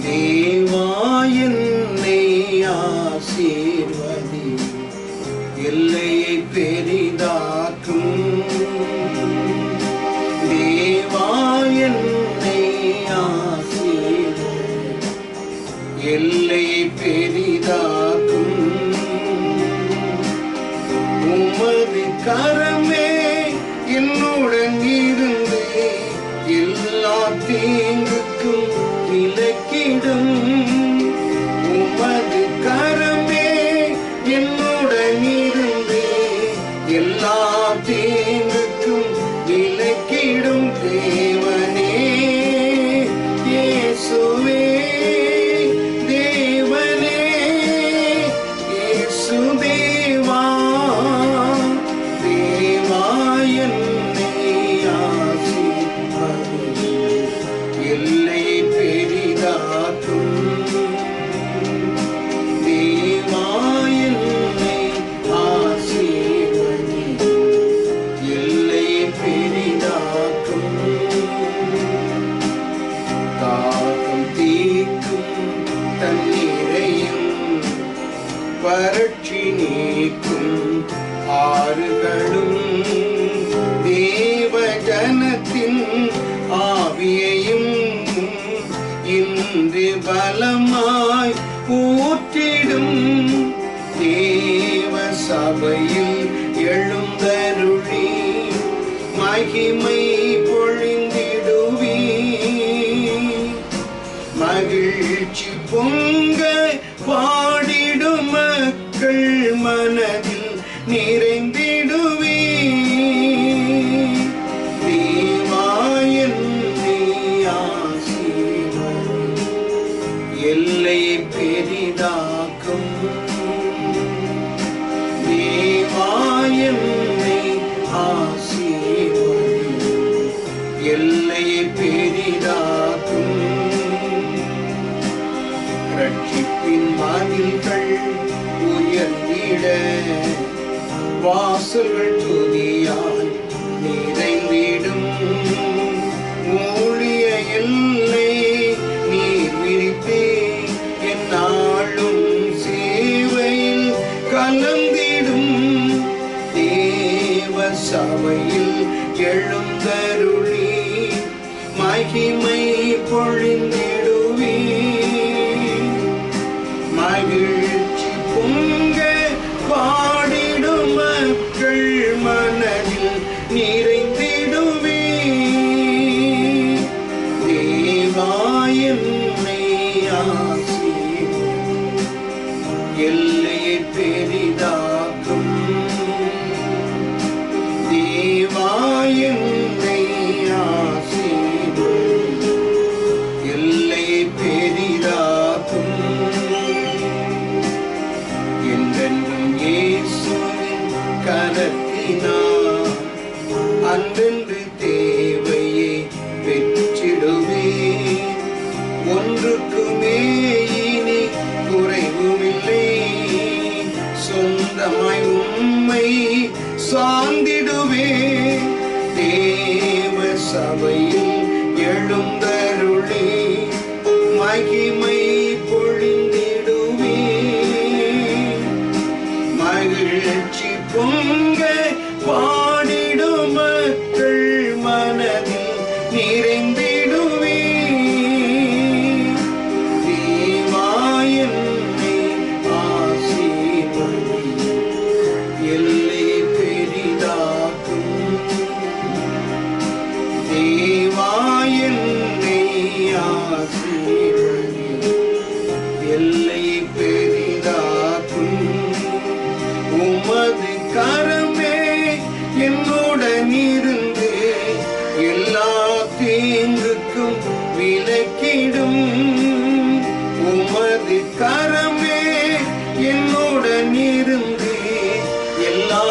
தேவா என்னை ஆசீர்வதி, எல்லையை பெரிதாக்கும். தேவா என்னை ஆசீர்வதி, எல்லையை பெரிதாக்கும். உமது கரமே என்னுடன் இருந்து எல்லா தீங்குக்கும் விலக்கிடும். உமது கரமே என்னுடன் இருந்து எல்லா தீங்குக்கும் விலக்கிடும். தேவனே இயேசுவே, தேவனே இயேசு தேவா, தேவா என்னை ஆசீர்வதி, எல்லையை பெரிதாக்கும். தேவா என்னை ஆசீர்வதி, எல்லையை பெரிதாக்கும். தாகம் தீர்க்கும் தண்ணீரையும் வறட்சி நீக்கும் ஆறுகளும், தேவ ஜனத்தின் ஆவியையும் இன்று பலமாய் ஊற்றிடும். தேவ சபையில் எழுந்தருளி மகிமை பொழிந்திடுவி. மகிழ்ச்சி பொங்க பாடிடும் மக்கள் மனதில் நிறைந்திடுவி. தேவா என்னை ஆசீர்வதி, எல்லையை பெரிதாக்கும். தேவா என்னை ஆசீர்வதி, எல்லையை பெரிதாக்கும். ரட்சிப்பின் மதில்கள் உயர்ந்திட, வாசல்கள் துதியாய் நிறைந்திடும். ஊழிய எல்லை நீர் விரித்தே எந்நாளும் சேவையில் கலந்திடும். தேவ சபையில் எழுந்தருளி மகிமை பொழிந்திடுவி. மகிழ்ச்சி பொங்க பாடிடும் மக்கள் மனதில் நிறைந்திடுவி. தேவா என்னை ஆசீர்வதி, எல்லையை பெரிதாக்கும். தேவா என்னை ஆசீர்வதி, எல்லையை பெரிதாக்கும். என்றென்றும் இயேசுவின் கரத்தினால் அன்றென்று தேவையை பெற்றிடுவே. ஒன்றுக்குமே இனி குறைவுமில்லை, சொந்தமாய் உம்மை சார்ந்திடுவே. தேவ சபையில் எழுந்தருளி மகிமை பொழிந்திடுவே. மகிழ்ச்சி பொங்க பாடிடும் மக்கள் மனதில் நிறைந்திடுவே. தேவா என்னை ஆசீர்வதி, எல்லை பெரிதாக்கும். தேவா என்னை ஆசீர்வதி, எல்லை பெரிதாக்கும். உமது கரமே என்னுடன் இருந்து எல்லா தீங்குக்கும் விலக்கிடும். உமது கரமே என்னுடன் இருந்து எல்லா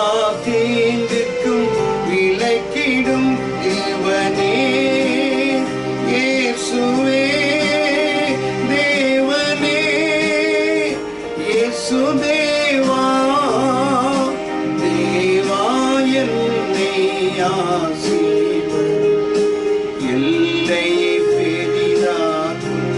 தீங்குக்கும் விலக்கிடும். தேவனே இயேசுவே, தேவனே இயேசு தேவா, தேவா என்னை ஆசீர்வதி, எல்லையை பெரிதாக்கும்.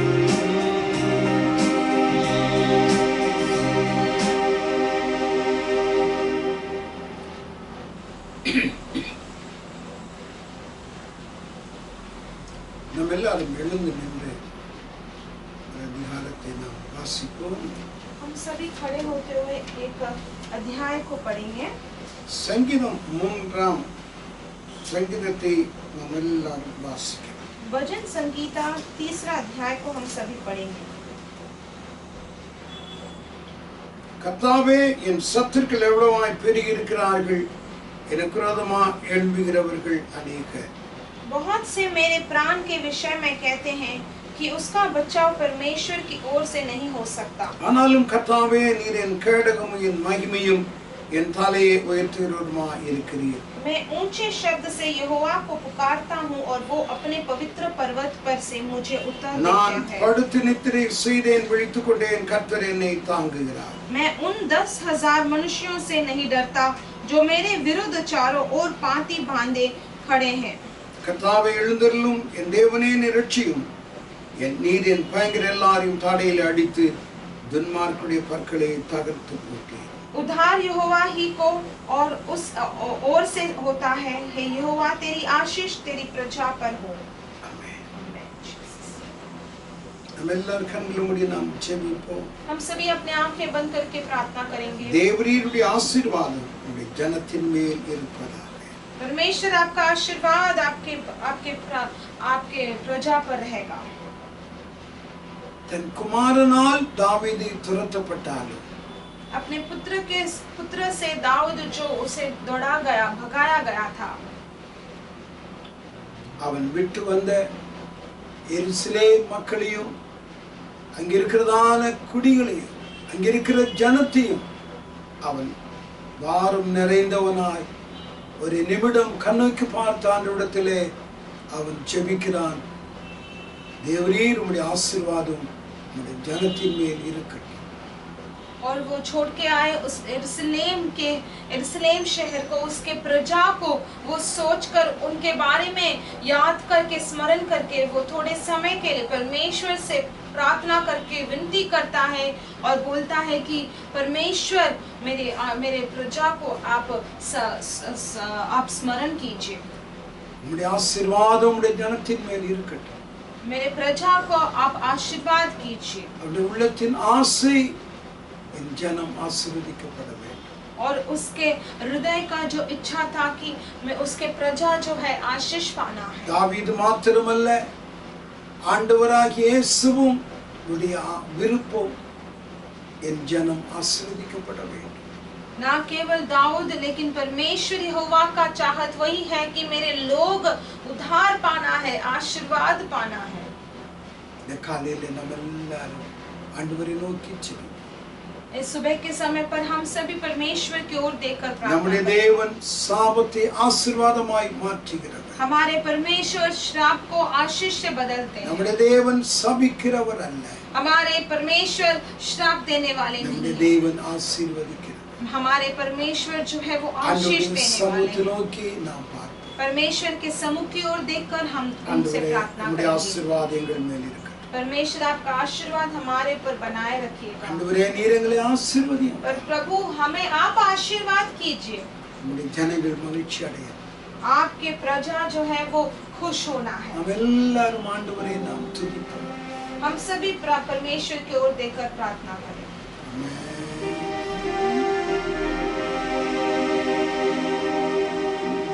நின்று அதிகாரத்தை நாம் வாசிப்போம். हम सभी खड़े होते हुए एक अध्याय को पढ़ेंगे. சங்கீதம் 3ஆம் சங்கீதத்தை நாம் எல்லாரும் வாசிக்கலாம். भजन संगीता 3रा अध्याय को हम सभी पढ़ेंगे. கர்த்தாவே, என் சத்துருக்கள் எவ்வளவாய் பெருகி இருக்கிறார்கள், எனக்கு விரோதமாக எழும்புகிறவர்கள் அநேகர். बहुत से मेरे प्राण के विषय में कहते हैं कि उसका बचाव परमेश्वर की ओर से नहीं हो सकता. ஆனாலும் கர்த்தாவே, நீர் என் கேடகமும் என் மகிமையும் என் தலையை உயர்த்துகிறவருமாய் இருக்கிறீர். मैं ऊंचे शब्द से यहोवा को पुकारता हूँ और वो अपने पवित्र पर्वत पर से मुझे उतार நான் देता है. படுத்து நித்திரை செய்தேன், விழித்துக் கொண்டேன், கர்த்தர் என்னை தாங்குகிறார். मैं उन 10,000 मनुष्यों से नहीं डरता जो मेरे विरुद्ध चारों ओर पांति बांधे खड़े हैं. கர்த்தாவே, எழுந்தருளும், என் தேவனே நீர் ரட்சியும். நீர் என் பயங்கர எல்லாரையும் தாடையில் அடித்து துன்மார்க்குடைய பற்களை தகர்த்து போட்டீர். उद्धार यहोवा ही को और उस ओर से होता है. हे यहोवा, तेरी आशीष तेरी प्रजा पर हो. ஆமென். Amen. நம்ம எல்லாரும் கண்களை மூடி நாம் ஜெபிப்போம். हम सभी अपने आंखें बंद करके प्रार्थना करेंगे. தேவரீருடைய ஆசீர்வாதம் உம்முடைய ஜனத்தின் மேல் இருப்பதாக. परमेश्वर आपका आशीर्वाद आपके आपके आपके प्रजा पर रहेगा. தன் குமாரனால் தாவீது துரத்தப்பட்டாலும் अपने पुत्र से दाऊद जो उसे दौड़ा गया, भगाया गया था, அவன் விட்டு வந்த எருசலேம் மக்களையும் அங்கிருக்கிறதான குடிகளையும் அங்கிருக்கிற ஜனத்தையும் அவன் வாரம் நிறைந்தவனாய் ஒரு நிமிடம் கண்ணுக்கு பார்த்த ஆண்டவரிடத்திலே அவன் ஜெபிக்கிறான். தேவரீர் உம்முடைய ஆசீர்வாதம் உம்முடைய ஜனத்தின் மேல் இருக்கட்டும். और वो छोड़ के आए उस यरूशलेम शहर को, उसके प्रजा को वो सोचकर उनके बारे में याद करके स्मरण करके वो थोड़े समय के लिए परमेश्वर से प्रार्थना करके विनती करता है और बोलता है कि परमेश्वर मेरे प्रजा को आप स्मरण कीजिए. உம்முடைய ஆசீர்வாதம் உம்முடைய ஜனத்தின் மேல் இருக்கட்டும். मेरे प्रजा को आप आशीर्वाद कीजिए. அவருடைய உள்ளத்தின் ஆசை என் ஜனம் ஆசீர்வதிக்கப்பட வேண்டும். और उसके हृदय का जो इच्छा था कि मैं उसके प्रजा जो है आशीष पाना है. தாவீது மாத்திரமல்ல, ஆண்டவராகிய இயேசுவும் உடைய விருப்பம் என் ஜனம் ஆசீர்வதிக்கப்பட வேண்டும். ना केवल दाऊद लेकिन परमेश्वर यहोवा का चाहत वही है कि मेरे लोग उद्धार पाना है, आशीर्वाद पाना है. இந்த காலையில நம்ம எல்லாரும் ஆண்டவரை நோக்கி ஜெபிப்போம். इस सुबह के समय पर हम सभी परमेश्वर की ओर देखकर प्रार्थना நம்முடைய करें. தேவன் சாபத்தை ஆசீர்வாதமாய் மாற்றுகிறவர். हमारे परमेश्वर श्राप को आशीष से बदलते हैं. நம்முடைய தேவன் சபிக்கிறவர் அல்ல. हमारे परमेश्वर श्राप देने वाले நம்முடைய नहीं. தேவன் ஆசீர்வதிக்கிறவர். हमारे परमेश्वर जो है वो आशीष ஆண்டவரின் देने वाले சமூகத்தை हैं. நோக்கி நாம் பார்ப்போம். परमेश्वर के सम्मुख की ओर देखकर हम उनसे ஆண்டவரே, प्रार्थना உம்முடைய करेंगे. ஆசீர்வாதம் எங்கள் மேல் இருக்கட்டும். परमेश्वर आपका आशीर्वाद हमारे पर बनाए रखिएगा. ஆண்டவரே, நீர் எங்களை ஆசீர்வதியும். पर प्रभु हमें आप आशीर्वाद कीजिए. உம்முடைய ஜனங்கள் மகிழ்ச்சி அடையட்டும். आपके प्रजा जो है वो खुश होना है. நாம் எல்லாரும் ஆண்டவரை நாம் துதிப்போம். हम सभी परमेश्वर की ओर देखकर प्रार्थना करें.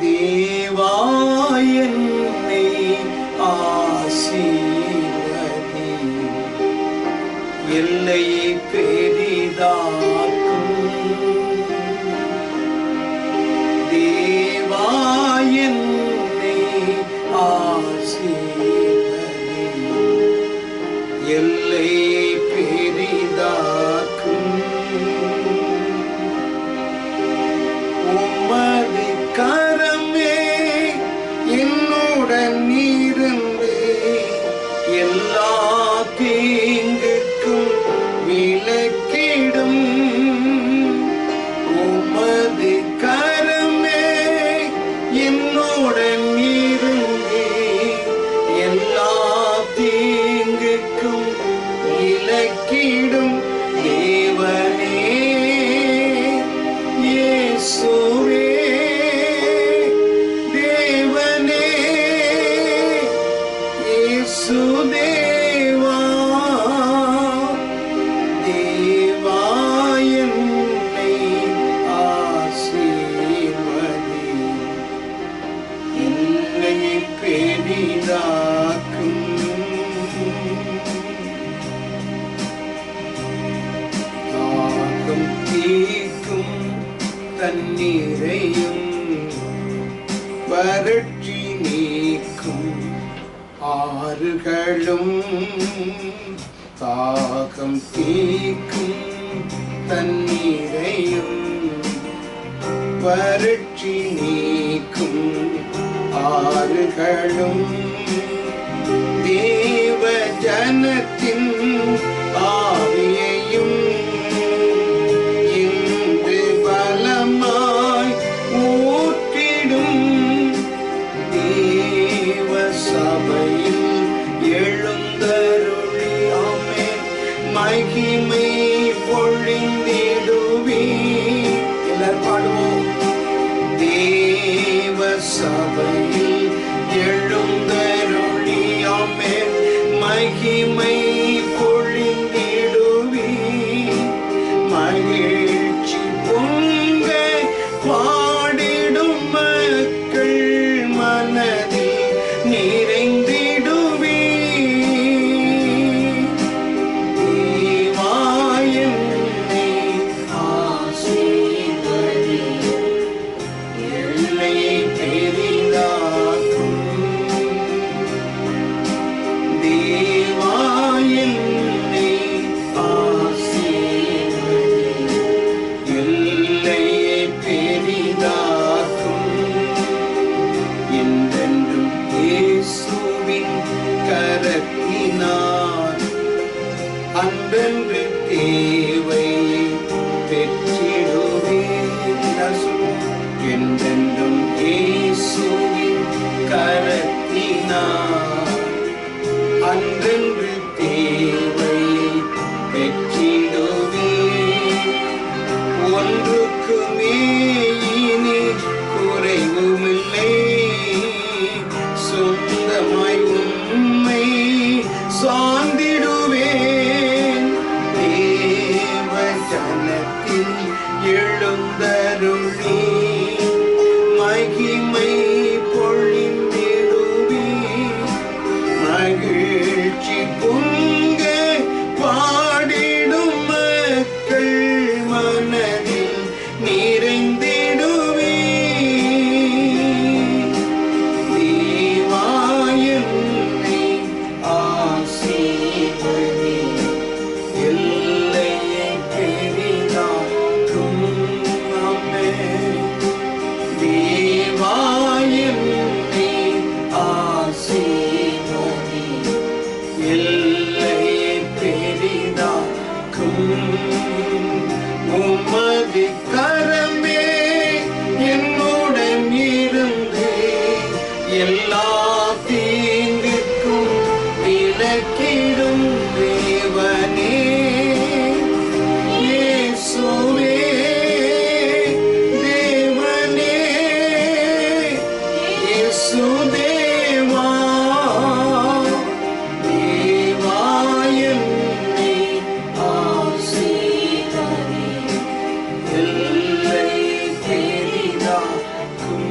தேவா என்னை ஆசீர்வதி, எல்லை பெரிதாக்கும். தேவா என்னை ஆசீர்வதி, எல்லை பெரிதாக்கும். உமது கரமே என்னுடன் இருந்து எல்லா தீங்குக்கும் விலக்கிடும். உமது கரமே என்னுடன் இருந்து எல்லா தீங்குக்கும் விலக்கிடும். தேவனே, இயேசுவே, தேவனே, இயேசுவே, தண்ணீரையும் வறட்சி நீக்கும் ஆறுகளும் தாகம் தீக்கும் தண்ணீரையும் வறட்சி நீக்கும் ஆறுகளும் தேவ ஜனத்தின் ஆவியையும் இன்று பலமாய் ஊற்றிடும் தேவ சபையில் எழுந்தருளி ஆமென் மகிமை பொழிந்திடுவே. எல்லாரும் பாடுவோம். தேவ சபையில் எழுந்தருளி ஆமென் மகிமை பொழிந்திடுவே. மகிழ்ச்சி பொங்க பாடிடும் மக்கள் மனதில் நிறைந்திடுவே. தேவா என்னை ஆசீர்வதியும் எல்லையை பெரிதாக்கும். தேவா என்னை ஆசீர்வதியும் எல்லையை பெரிதாக்கும். என்றென்றும் இயேசுவின் கரத்தினார் அன்றென்று தேவையை பெற்றிடுவேன். என்றென்றும் இயேசுவின் கரத்தினார் அன்றென்று தேவையை பெற்றிடுவேன். ஒன்றுக்குமே இனி குறைவுமில்லை. சொந்தமாய் உம்மை சார்ந்திடுவேன். தேவ ஜனத்தில் எழுந்தருளி மகிமை பொழிந்திடுவே. மகிழ்ச்சி பொங்க பாடிடும் மக்கள் மனதில் நிறைந்திடுவே. தேவா என்னை ஆசீர்வதியும் எல்லையை பெரிதாக்கும். ஆமென். தேவா என்னை ஆசீர்வதியும் எல்லையை பெரிதாக்கும். உமது கரமே என்னுடன் இருந்து எல்லா தீங்குக்கும் விலக்கிடும் தேவனே. இயேசுவே தேவனே, இயேசு தேவா. தேவா என்னை ஆசீர்வதியும் எல்லையை பெரிதாக்கும்.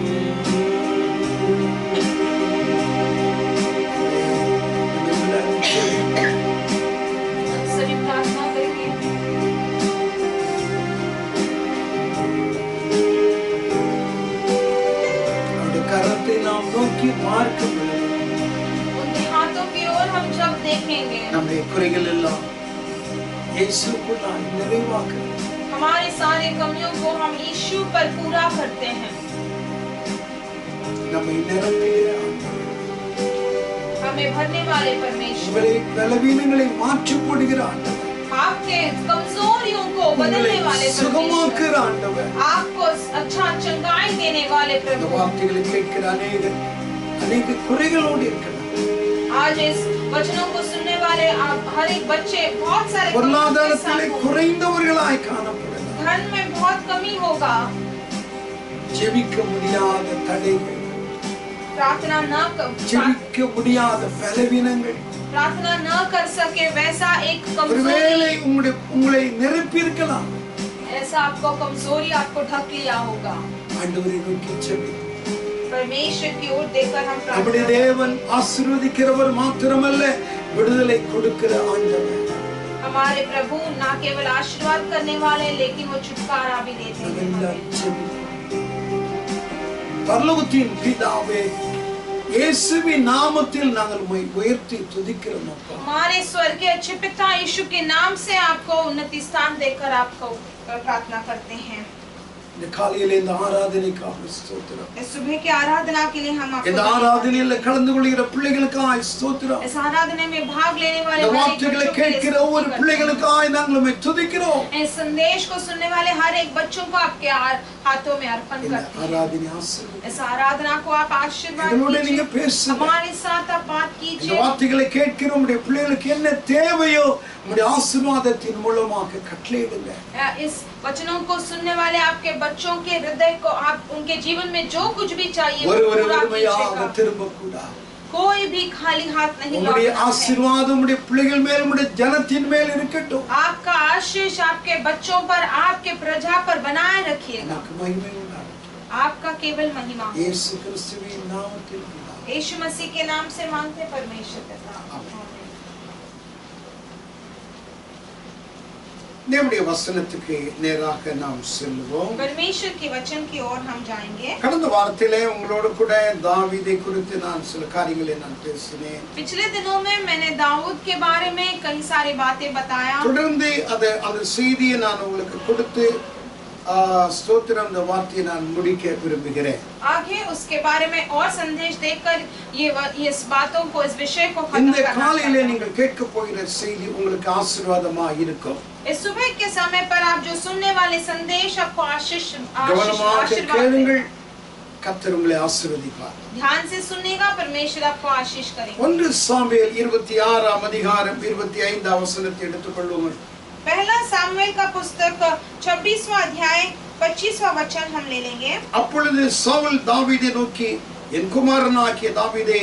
सभी प्रार्थना करेंगे। அவருடைய கரத்தை நாம் நோக்கி பார்க்கும் பொழுது उनके हाथों की ओर हम जब देखेंगे நம்முடைய குறைகள் எல்லாம் இயேசுக்குள்ளாய் நிறைவாக்குகிறது. हमारे सारे कमियों को हम यीशु पर पूरा करते हैं। நம்மை நிரப்புகிற ஆண்டவர். हमें भरने वाले परमेश्वर, உங்களை பலவீனங்களை மாற்றி போடுகிற ஆண்டவர். आपके कमजोरियों को बदलने वाले परमेश्वर, சுகமாக்குற ஆண்டவர். आपको अच्छा चंगाई देने वाले இந்த प्रभु। வார்த்தைகளை கேட்கிற அநேக குறைகளோடு இருக்கிறார். आज इस वचनों को सुनने वाले आप हर एक बच्चे बहुत सारे कमियों के பொருளாதாரத்திலே साथ होंगे। குறைந்தவர்களாய் காணப்படுகிறார். धन में बहुत कमी होगा। ஜெபிக்க முடியாத தடைகள், प्रार्थना न ஜெபிக்க முடியாத பலவீனங்கள் प्रार्थना न कर सके वैसा एक ஒருவேளை कमजोरी, உங்களை நிரப்பி இருக்கலாம். ऐसा आपको कमजोरी आपको ढक लिया होगा। ஆண்டவரை நோக்கி ஜெபி. परमेश्वर की ओर देखकर हम நம்முடைய प्रार्थना, தேவன் ஆசீர்வதிக்கிறவர் மாத்திரமல்ல, விடுதலை கொடுக்கிற ஆண்டவர். हमारे प्रभु ना केवल आशीर्वाद करने वाले लेकिन वो छुटकारा भी देते हैं। அதெல்லாம் ஜெபி. பரலோகத்தின் பிதாவே, இயேசுவின் நாமத்தில் நாங்கள் உம்மை உயர்த்தி துதிக்கிறோம் அப்பா. हमारे स्वर्गीय अच्छे पिता यीशु के नाम से आपको उन्नति स्थान देकर आपको प्रार्थना करते हैं। இந்த காலையிலே இந்த ஆராதனைக்காக ஸ்தோத்திரம். इस सुबह की आराधना के लिए हम आपको இந்த ஆராதனையில கலந்து கொள்கிற பிள்ளைகளுக்காக ஸ்தோத்திரம். इस आराधना में भाग लेने वाले இந்த வார்த்தைகளை கேட்கிற ஒவ்வொரு பிள்ளைகளுக்காக நாங்கள் உம்மை துதிக்கிறோம். इस संदेश को सुनने वाले हर एक बच्चों को आपके हाथों में अर्पण करते हैं। ஆராதனை ஆசீர்வதிங்க. इस आराधना को आप आशीर्वाद எங்களோட कीजिए, நீங்க பேசுங்க. हमारे साथ आप बात இந்த कीजिए। வார்த்தைகளை கேட்கிற உம்முடைய பிள்ளைகளுக்கு என்ன தேவையோ உம்முடைய ஆசீர்வாதத்தின் மூலமாக கட்டளையிடுங்க. इस वचनों को सुनने वाले आपके बच्चों के हृदय को आप उनके जीवन में जो कुछ भी चाहिए वो ஒருவர் पूरा ஒருமையாக कीजिएगा। திரும்ப கூடாது. कोई भी खाली हाथ नहीं உம்முடைய लौटना है। ஆசீர்வாதம் உம்முடைய பிள்ளைகள் மேல் உம்முடைய ஜனத்தின் மேல் இருக்கட்டும். आपका आशीष आपके बच्चों पर आपके प्रजा पर बनाए रखिएगा। எனக்கு மகிமை உண்டாகட்டும். आपका केवल महिमा हो। இயேசு கிறிஸ்துவின் நாமத்தில் பிதாவே. यीशु मसीह के नाम से मांगते परमेश्वर पिता। நம்முடைய வசனத்துக்கு நேராக நாம் செல்வோம். परमेश्वर के वचन की ओर हम जाएंगे। கடந்த வாரத்திலே உங்களோடு கூட தாவீதை குறித்து நான் சில காரியங்களை நான் பேசினேன். पिछले दिनों में मैंने दाऊद के बारे में कई सारी बातें बताया। தொடர்ந்து அந்த செய்தியை நான் உங்களுக்கு கொடுத்து ஸ்தோத்திரம் இந்த வார்த்தையை நான் முடிக்க விரும்புகிறேன். आगे उसके बारे में और संदेश देकर ये इस बातों को इस विषय को खत्म இந்த करना காலையிலே चाहता हूं। நீங்கள் கேட்க போகிற செய்தி உங்களுக்கு ஆசீர்வாதமாக இருக்கும். इस सुबह के समय पर आप जो सुनने वाले संदेश आपको கவனமாக आशीर्वाद கேளுங்கள். கர்த்தர் உங்களை ஆசீர்வதிப்பார். ध्यान से सुनिएगा, परमेश्वर आपको आशीष करेगा। 1 சாமுவேல் 26ஆம் அதிகாரம் 25ஆம் வசனத்தை எடுத்துக்கொள்வோம். पहला सामुएल का पुस्तक 26वां अध्याय 25वां वचन हम ले लेंगे। அப்பொழுது சவுல் தாவீதை நோக்கி, என் குமாரனாகிய தாவீதே,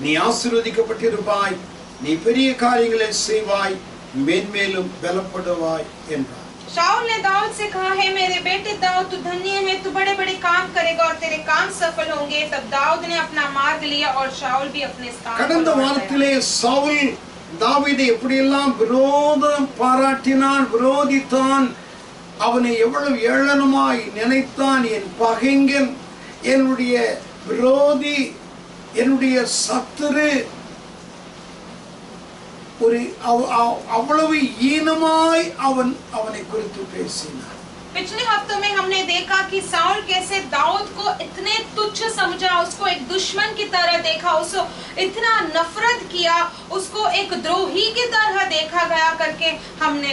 நீ ஆசீர்வதிக்கப்பட்டிருப்பாய், நீ பெரிய காரியங்களை செய்வாய், மேன்மேலும் பலப்படுவாய் என்றார். शाऊल ने दाऊद से कहा, है मेरे बेटे दाऊद, तू धन्य है, तू बड़े बड़े काम करेगा और तेरे काम सफल होंगे। तब दाऊद ने अपना मार्ग लिया और शाऊल भी अपने स्थान पर கடந்த लौट வாரத்திலே சவுல் தாவீதை எப்படியெல்லாம் விரோதம் பாராட்டினான், விரோதித்தான், அவனை எவ்வளவு ஏளனமாய் நினைத்தான். என் பகைங்கன், என்னுடைய விரோதி, என்னுடைய சத்துரு, ஒரு அவ்வளவு ஈனமாய் அவனை குறித்து பேசினான். पिछले हफ्तों में हमने देखा कि साउल कैसे दाऊद को इतने तुच्छ समझा, उसको एक दुश्मन की तरह देखा, उसको इतना नफरत किया, उसको एक द्रोही की तरह देखा गया करके हमने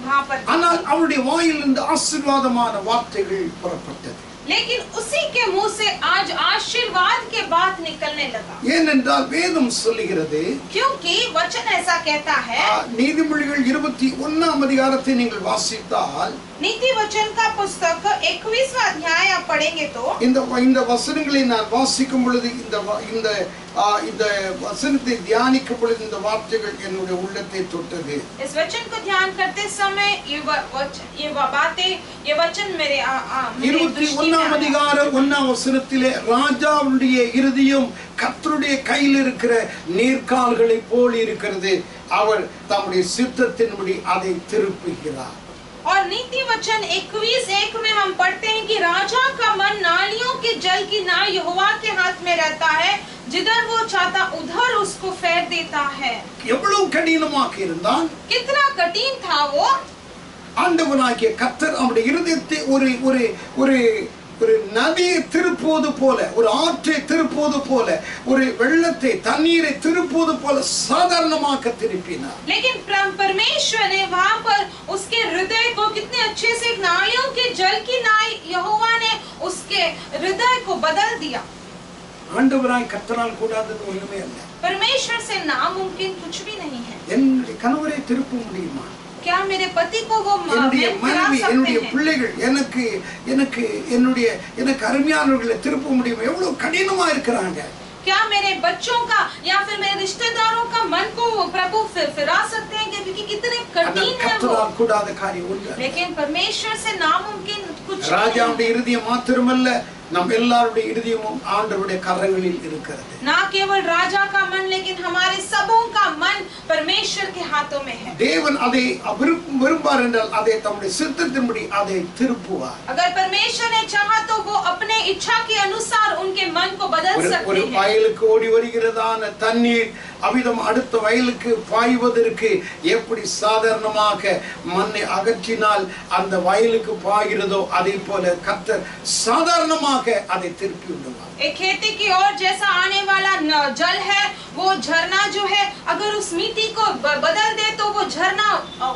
वहां पर। ஆனால் அவருடைய வாயிலிருந்து ஆசீர்வாதமான வார்த்தைகள் புறப்பட்டது. लेकिन उसी के मुंह से आज आशीर्वाद के बात निकलने लगा। ஏனென்றால் வேதம் சொல்லுகிறது, क्योंकि वचन ऐसा कहता है। நீதிமொழிகள் 21ஆம் அதிகாரத்தை நீங்கள் வாசித்தால், नीति वचन का पुस्तक 21वां अध्याय आप पढ़ेंगे तो இந்த வசனங்களை நான் வாசிக்கும் பொழுது, இந்த வசனத்தை தியானிக்கும் பொழுது இந்த வார்த்தைகள் என்னுடைய உள்ளத்தை தொட்டது. इस वचन को ध्यान करते समय ये वचन मेरे 21ஆம் அதிகாரம் 1ஆம் வசனத்திலே, ராஜாவுடைய இருதயம் கர்த்தருடைய கையில் இருக்கிற நீர்க்கால்களை போல் இருக்கிறது, அவர் தம்முடைய சித்தத்தின்படி அதை திருப்புகிறார். और नीति वचन 21:1 में हम पढ़ते हैं कि राजा का मन नालियों के जल की नाव यहोवा के हाथ में रहता है, जिधर वो चाहता उधर उसको फेर देता है। எவ்வளவு கடினமாக இருந்தால், कितना कठिन था वो। ஆண்டவனாகிய கர்த்தர் அவருடைய இருதயத்தை ஒரு நதியை திருப்புவது போல, ஒரு ஆற்றை திருப்புவது போல, ஒரு வெள்ளத்தை தண்ணீரை திருப்புவது போல சாதாரணமாக திருப்பினார். लेकिन परमेश्वर ने वहां पर उसके हृदय को कितने अच्छे से नालियों के जल की नाई यहोवा ने उसके हृदय को बदल दिया। ஆண்டவராய் கர்த்தரால் கூடாதது ஒண்ணுமே அல்ல. परमेश्वर से नामुमकिन कुछ भी नहीं है। என்னுடைய கணவரை திருப்ப முடியுமா? क्या मेरे पति को वो என்னுடைய மனைவி, என்னுடைய பிள்ளைகள், எனக்கு அருமையானவர்களை திருப்ப முடியுமா? எவ்வளவு கடினமா இருக்கிறாங்க. क्या मेरे बच्चों का या फिर मेरे रिश्तेदारों का मन को प्रभु फिरा सकते हैं, क्योंकि कितने कठिन है वो। கூடாத காரியம் ஒன்று. लेकिन परमेश्वर से नामुमकिन कुछ नहीं। ராஜாவுடைய இருதயம் மாத்திரமல்ல, நம் எல்லாருடைய இருதயமும் ஆண்டவருடைய கரங்களில் இருக்கிறது. ना केवल राजा का मन लेकिन हमारे सबों का मन परमेश्वर के हाथों में है. தேவன் அதை விரும்பார் என்றால் அதை தம்முடைய சித்தத்தின்படி அதை திருப்புவார். अगर परमेश्वर ने चाहा तो वो अपने इच्छा के अनुसार उनके मन को बदल सकते ஒரு हैं. வயலுக்கு ஓடி வருகிறதான தண்ணீர் அவிதம் அடுத்த வயலுக்கு பாய்வதற்கு எப்படி சாதாரணமாக மண்ணை அகற்றினால் அந்த வயலுக்கு பாய்கிறதோ அதே போல கர்த்தர் சாதாரணமாக அதை திருப்பி விடுவார். एक खेती की ओर जैसा आने वाला जल है, वो झरना जो है अगर उस मिट्टी को बदल दे तो वो झरना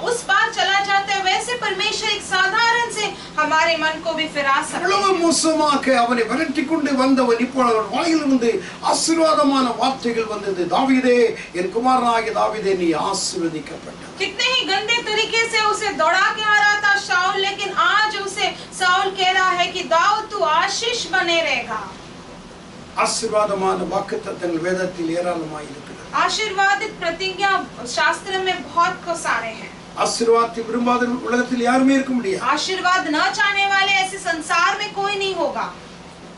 उस पार चला जाता है. वैसे परमेश्वर एक साधारण से हमारे मन को भी फिरा सकते हैं. அவ்வளவு மோசமாக அவனை விரட்டி கொண்டு வந்தவன் இப்போ அவன் வாயிலிருந்து ஆசீர்வாதமான வார்த்தைகள் வந்தது. தாவீதே, என் குமாரனாகிய தாவீதே, நீ ஆசீர்வதிக்கப்பட்டாய். कितने ही गंदे तरीके से उसे दौड़ा के आ रहा था शाऊल, लेकिन आज उसे शाऊल कह रहा है कि दाऊद तू आशीष बने रहेगा. ஆசீர்வாதமான வாக்குத்தத்தங்கள் வேதத்தில் ஏராளமாக இருக்கிறது. आशीर्वादित प्रतिज्ञा शास्त्र में बहुत को सारे हैं. ஆசீர்வாதத்தை விரும்பாத உலகத்தில் யாருமே இருக்க முடியாது. आशीर्वाद न चाहने वाले ऐसे संसार में कोई नहीं होगा.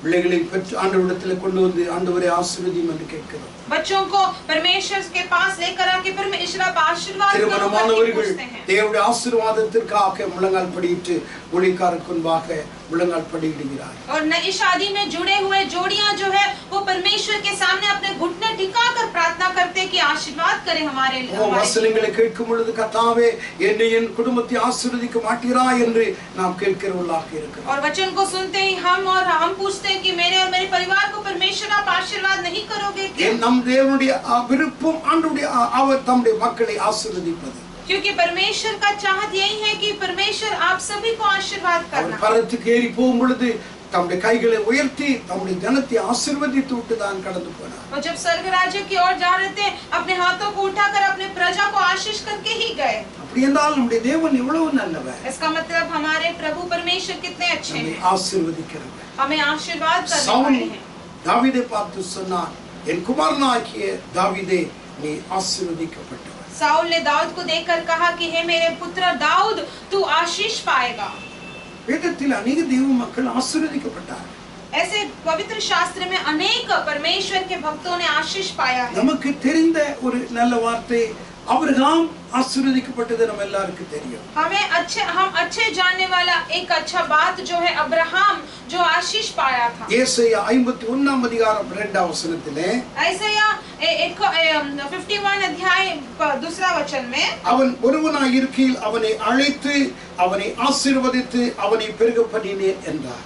பிள்ளைகளை பெற்று ஆண்டவரிடத்தில் கொண்டு வந்து ஆண்டவரே ஆசீர்வதியும் என்று கேட்கிறோம். बच्चों को परमेश्वर के पास लेकर आके परमेश्वर आप आशीर्वाद करो करके திருமணமானவர்கள் पूछते हैं. தேவனுடைய ஆசீர்வாதத்திற்காக முழங்கால் படியிட்டு ஒளிக்காரருக்கு முன்பாக முழங்கால் படியிடுகிறார். और नई शादी में जुड़े हुए जोड़ियां जो है वो परमेश्वर के सामने अपने घुटने टिकाकर प्रार्थना करते हैं कि आशीर्वाद करे हमारे வசனங்களை கேட்கும் பொழுது கர்த்தாவே என்னை என் குடும்பத்தை ஆசீர்வதிக்க மாட்டீரா என்று நாம் கேட்கிறவர்களாக இருக்கிறோம். और वचन को सुनते ही हम पूछते हैं कि मेरे और मेरे परिवार को परमेश्वर आप आशीर्वाद नहीं करोगे क्या? நம் தேவனுடைய விருப்பம் ஆண்டவருடைய அவர் தம்முடைய மக்களை ஆசீர்வதிப்பது. क्योंकि परमेश्वर का चाहत यही है कि परमेश्वर आप सभी को आशीर्वाद करना. பரத்துக்கு ஏறி போகும் பொழுது தம்முடைய கைகளை உயர்த்தி தம்முடைய ஜனத்தை ஆசீர்வதித்து விட்டு தான் கடந்து போனார். और जब स्वर्ग राज्य की ओर जा रहे थे अपने हाथों को उठाकर अपने प्रजा को आशीष करके ही गए. அப்படி என்றால் நம்முடைய தேவன் எவ்வளவு நல்லவர். इसका मतलब हमारे प्रभु परमेश्वर कितने अच्छे हैं. ஆசீர்வதிக்கிறவர். हमें आशीर्वाद करने சவுல் वाले हैं. தாவீதை பார்த்து சொன்னார், என் குமாரனாகிய தாவீதே நீ ஆசீர்வதிக்கப்பட்டவர். साउल ने दाऊद को देखकर कहा कि हे मेरे पुत्र दाऊद तू आशीष पाएगा. வேதத்தில் अनेक देव மக்கள் ஆசீர்வதிக்கப்பட்டார்கள். ऐसे पवित्र शास्त्र में अनेक परमेश्वर के भक्तों ने आशीष पाया है. நமக்கு தெரிந்த ஒரு நல்ல வார்த்தை அபிரகாம் ஆசீர்வதிக்கப்பட்டது நம்ம எல்லாருக்கும் தெரியும். हम अच्छे जानने वाला एक अच्छा बात जो है अब्राहम जो आशीष पाया था. ஏசாயா 51 அதிகாரம் 2 வசனத்திலே ऐसाया 51 अध्याय दूसरा वचन में அவன் ஒருவனாய் இருக்கையில் அவனை அழைத்து அவனை ஆசீர்வதித்து அவனை பெருக பண்ணினேன் என்றார்.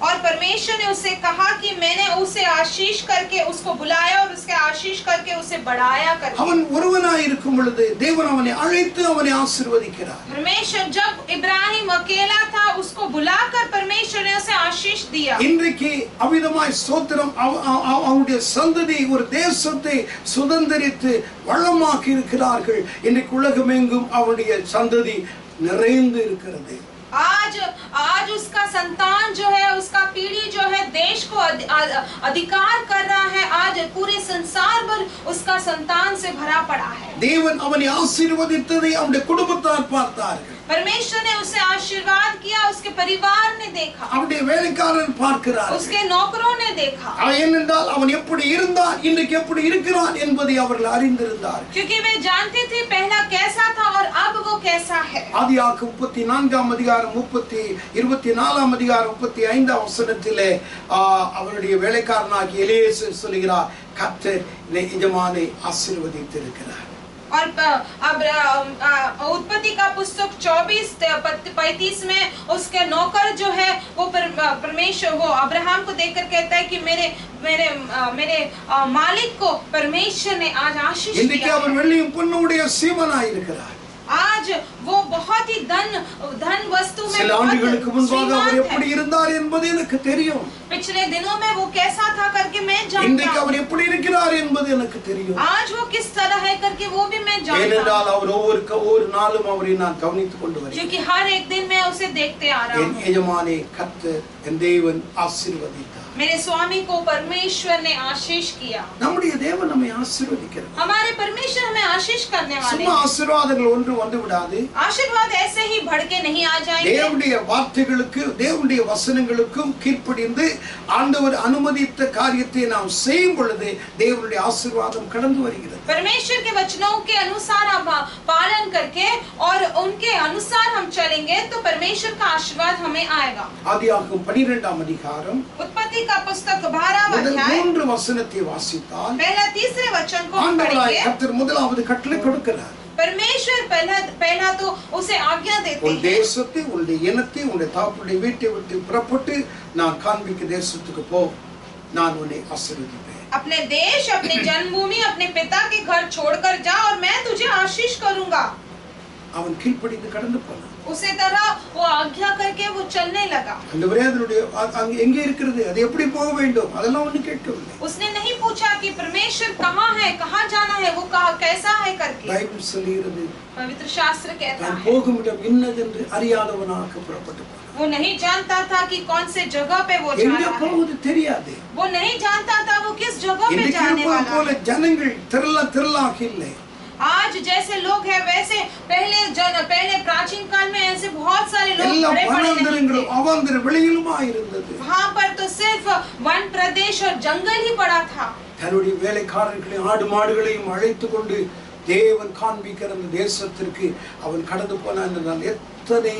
और परमेश्वर ने उससे कहा कि मैंने उसे आशीष करके उसको बुलाया और उसके आशीष करके उसे बढ़ाया करके. அவன் ஒருவனாய் இருக்கும் பொழுது தேவன் அவனை அழைத்து அவனை ஆசீர்வதிக்கிறார். परमेश्वर जब इब्राहिम अकेला था उसको बुलाकर परमेश्वर ने उसे आशीष दिया. இன்றைக்கு அவிதமாய் ஸ்தோத்திரம் அவனுடைய சந்ததி ஒரு தேசத்தை சுதந்தரித்து வளமாக்கி இருக்கிறார்கள். இன்றைக்கு உலகமெங்கும் அவனுடைய சந்ததி நிறைந்து இருக்கிறது. आज उसका संतान जो है उसका पीढ़ी जो है देश को अधिकार कर रहा है. आज पूरे संसार भर उसका संतान से भरा पड़ा है. தேவன் அவனை ஆசீர்வதித்ததை அவனுடைய குடும்பத்தார் பார்த்தார்கள். परमेश्वर ने उसे आशीर्वाद किया, उसके परिवार ने देखा, அவனுடைய வேலைக்காரன் பார்க்கிறார், उसके नौकरों ने देखा. ஏனென்றால் அவன் எப்படி இருந்தான் இன்றைக்கு எப்படி இருக்கிறான் என்பதை அவர்கள் அறிந்திருந்தார். क्योंकि वे जानते थे पहला कैसा था और अब वो कैसा है. ஆதியாகமம் 34 அதிகாரம் 24 அதிகாரம் 35 வசனத்திலே அவருடைய வேலைக்காரனாகிய எலியேசர் சொல்கிறார், கர்த்தர் எஜமானை ஆசீர்வதித்திருக்கிறார். और अब उत्पत्ति का पुस्तक 24-35 में उसके नौकर जो है वो परमेश्वर वो अब्राहम को देखकर कहता है कि मेरे मालिक को परमेश्वर ने आज आशीष दिया. இன்றைக்கு அவர் வெள்ளியும் பொன்னுடைய சீமனாய் இருக்கிறார். आज वो बहुत ही धन वस्तु में சில ஆண்டுகளுக்கு முன்பாக அவர் எப்படி இருந்தார் என்பது எனக்கு தெரியும். पिछले दिनों में वो कैसा था करके मैं जानता हूं. இன்றைக்கு அவர் எப்படி இருக்கிறார் என்பது எனக்கு தெரியும். आज वो किस तरह है करके वो भी मैं जानता हूं. ஏனென்றால் அவர் ஒவ்வொரு நாளும் அவரை நான் கவனித்துக் கொண்டு வருகிறேன். क्योंकि हर एक दिन मैं उसे देखते आ रहा हूं. என் எஜமானை கர்த்தர் என் தேவன் ஆசீர்வதித்தார். मेरे स्वामी को परमेश्वर ने आशीष किया। நம்முடைய தேவன் நம்மை ஆசீர்வதிக்கிறார். हमारे परमेश्वर हमें आशीष करने वाले சும்மா ஆசீர்வாதங்கள் ஒன்று வந்து விடாது. आशीर्वाद ऐसे ही बढ़ के नहीं आ जाएंगे। தேவனுடைய வார்த்தைகளுக்கு தேவனுடைய வசனங்களுக்கும் கீழ்ப்படிந்து ஆண்டவர் அனுமதித்த காரியத்தை நாம் செய்யும் பொழுது தேவனுடைய ஆசீர்வாதம் கடந்து வருகிறது. परमेश्वर के वचनों के अनुसार हम पालन करके और उनके अनुसार हम चलेंगे तो परमेश्वर का आशीर्वाद हमें आएगा। ஆதியாகமம் 12ஆம் அதிகாரம் उत्पत्ति का पुस्तक 12वां முதல் अध्याय 3 वचनத்தை வாசித்தால் पहला तीसरे वचन को हम ஆண்டவராய் पढ़ेंगे। கர்த்தர் முதலாவது கட்டளை கொடுக்கிறார். परमेश्वर पहला तो उसे आज्ञा देते உன் हैं। தேசத்தை உன்னுடைய இனத்தை உன்னுடைய தகப்பனுடைய வீட்டை விட்டு புறப்பட்டு நான் காண்பிக்க தேசத்துக்கு போ, நான் உன்னை ஆசீர்வதிப்பேன். अपने देश, अपने जन्मभूमि, अपने पिता के घर छोड़कर जा और मैं तुझे आशीष करूंगा। அவன் கீழ்ப்படிந்து கடந்து போனான். उसे तरह वो आज्ञा करके वो चलने लगा। ஆண்டவரே அதனுடைய அங்க எங்க இருக்கிறது, அது எப்படி போக வேண்டும், அதெல்லாம் ஒண்ணு கேட்கவில்லை. उसने नहीं पूछा कि परमेश्वर कहाँ है, कहाँ जाना है, वो कहाँ कैसा है करके। பைபிள் சொல்லுகிறது पवित्र शास्त्र कहता தான் है போகும் இடம் இன்னதென்று அறியாதவனாக புறப்பட்டு போனான். वो नहीं जानता था कि कौन से जगह पे वो जा எங்க रहा है। போவது தெரியாது. वो नहीं जानता था वो किस जगह पे இன்னைக்கு जाने இருப்பது वाला போல है। ஜனங்கள் திரளாக இல்லை. आज जैसे लोग हैं वैसे पहले प्राचीन काल में ऐसे बहुत सारे लोग எல்லாம் बड़े बड़े नहीं வனாந்தரங்களும் थे। அவாந்தர வெளியிலுமா இருந்தது. वहाँ पर तो सिर्फ वन प्रदेश और जंगल ही पड़ा था। தன்னுடைய வேலைக்காரர்களையும் ஆடு மாடுகளையும் அழைத்து கொண்டு தேவன் காண்பிக்கிற அந்த தேசத்திற்கு அவன் கடந்து போனான் என்றால் எத்தனை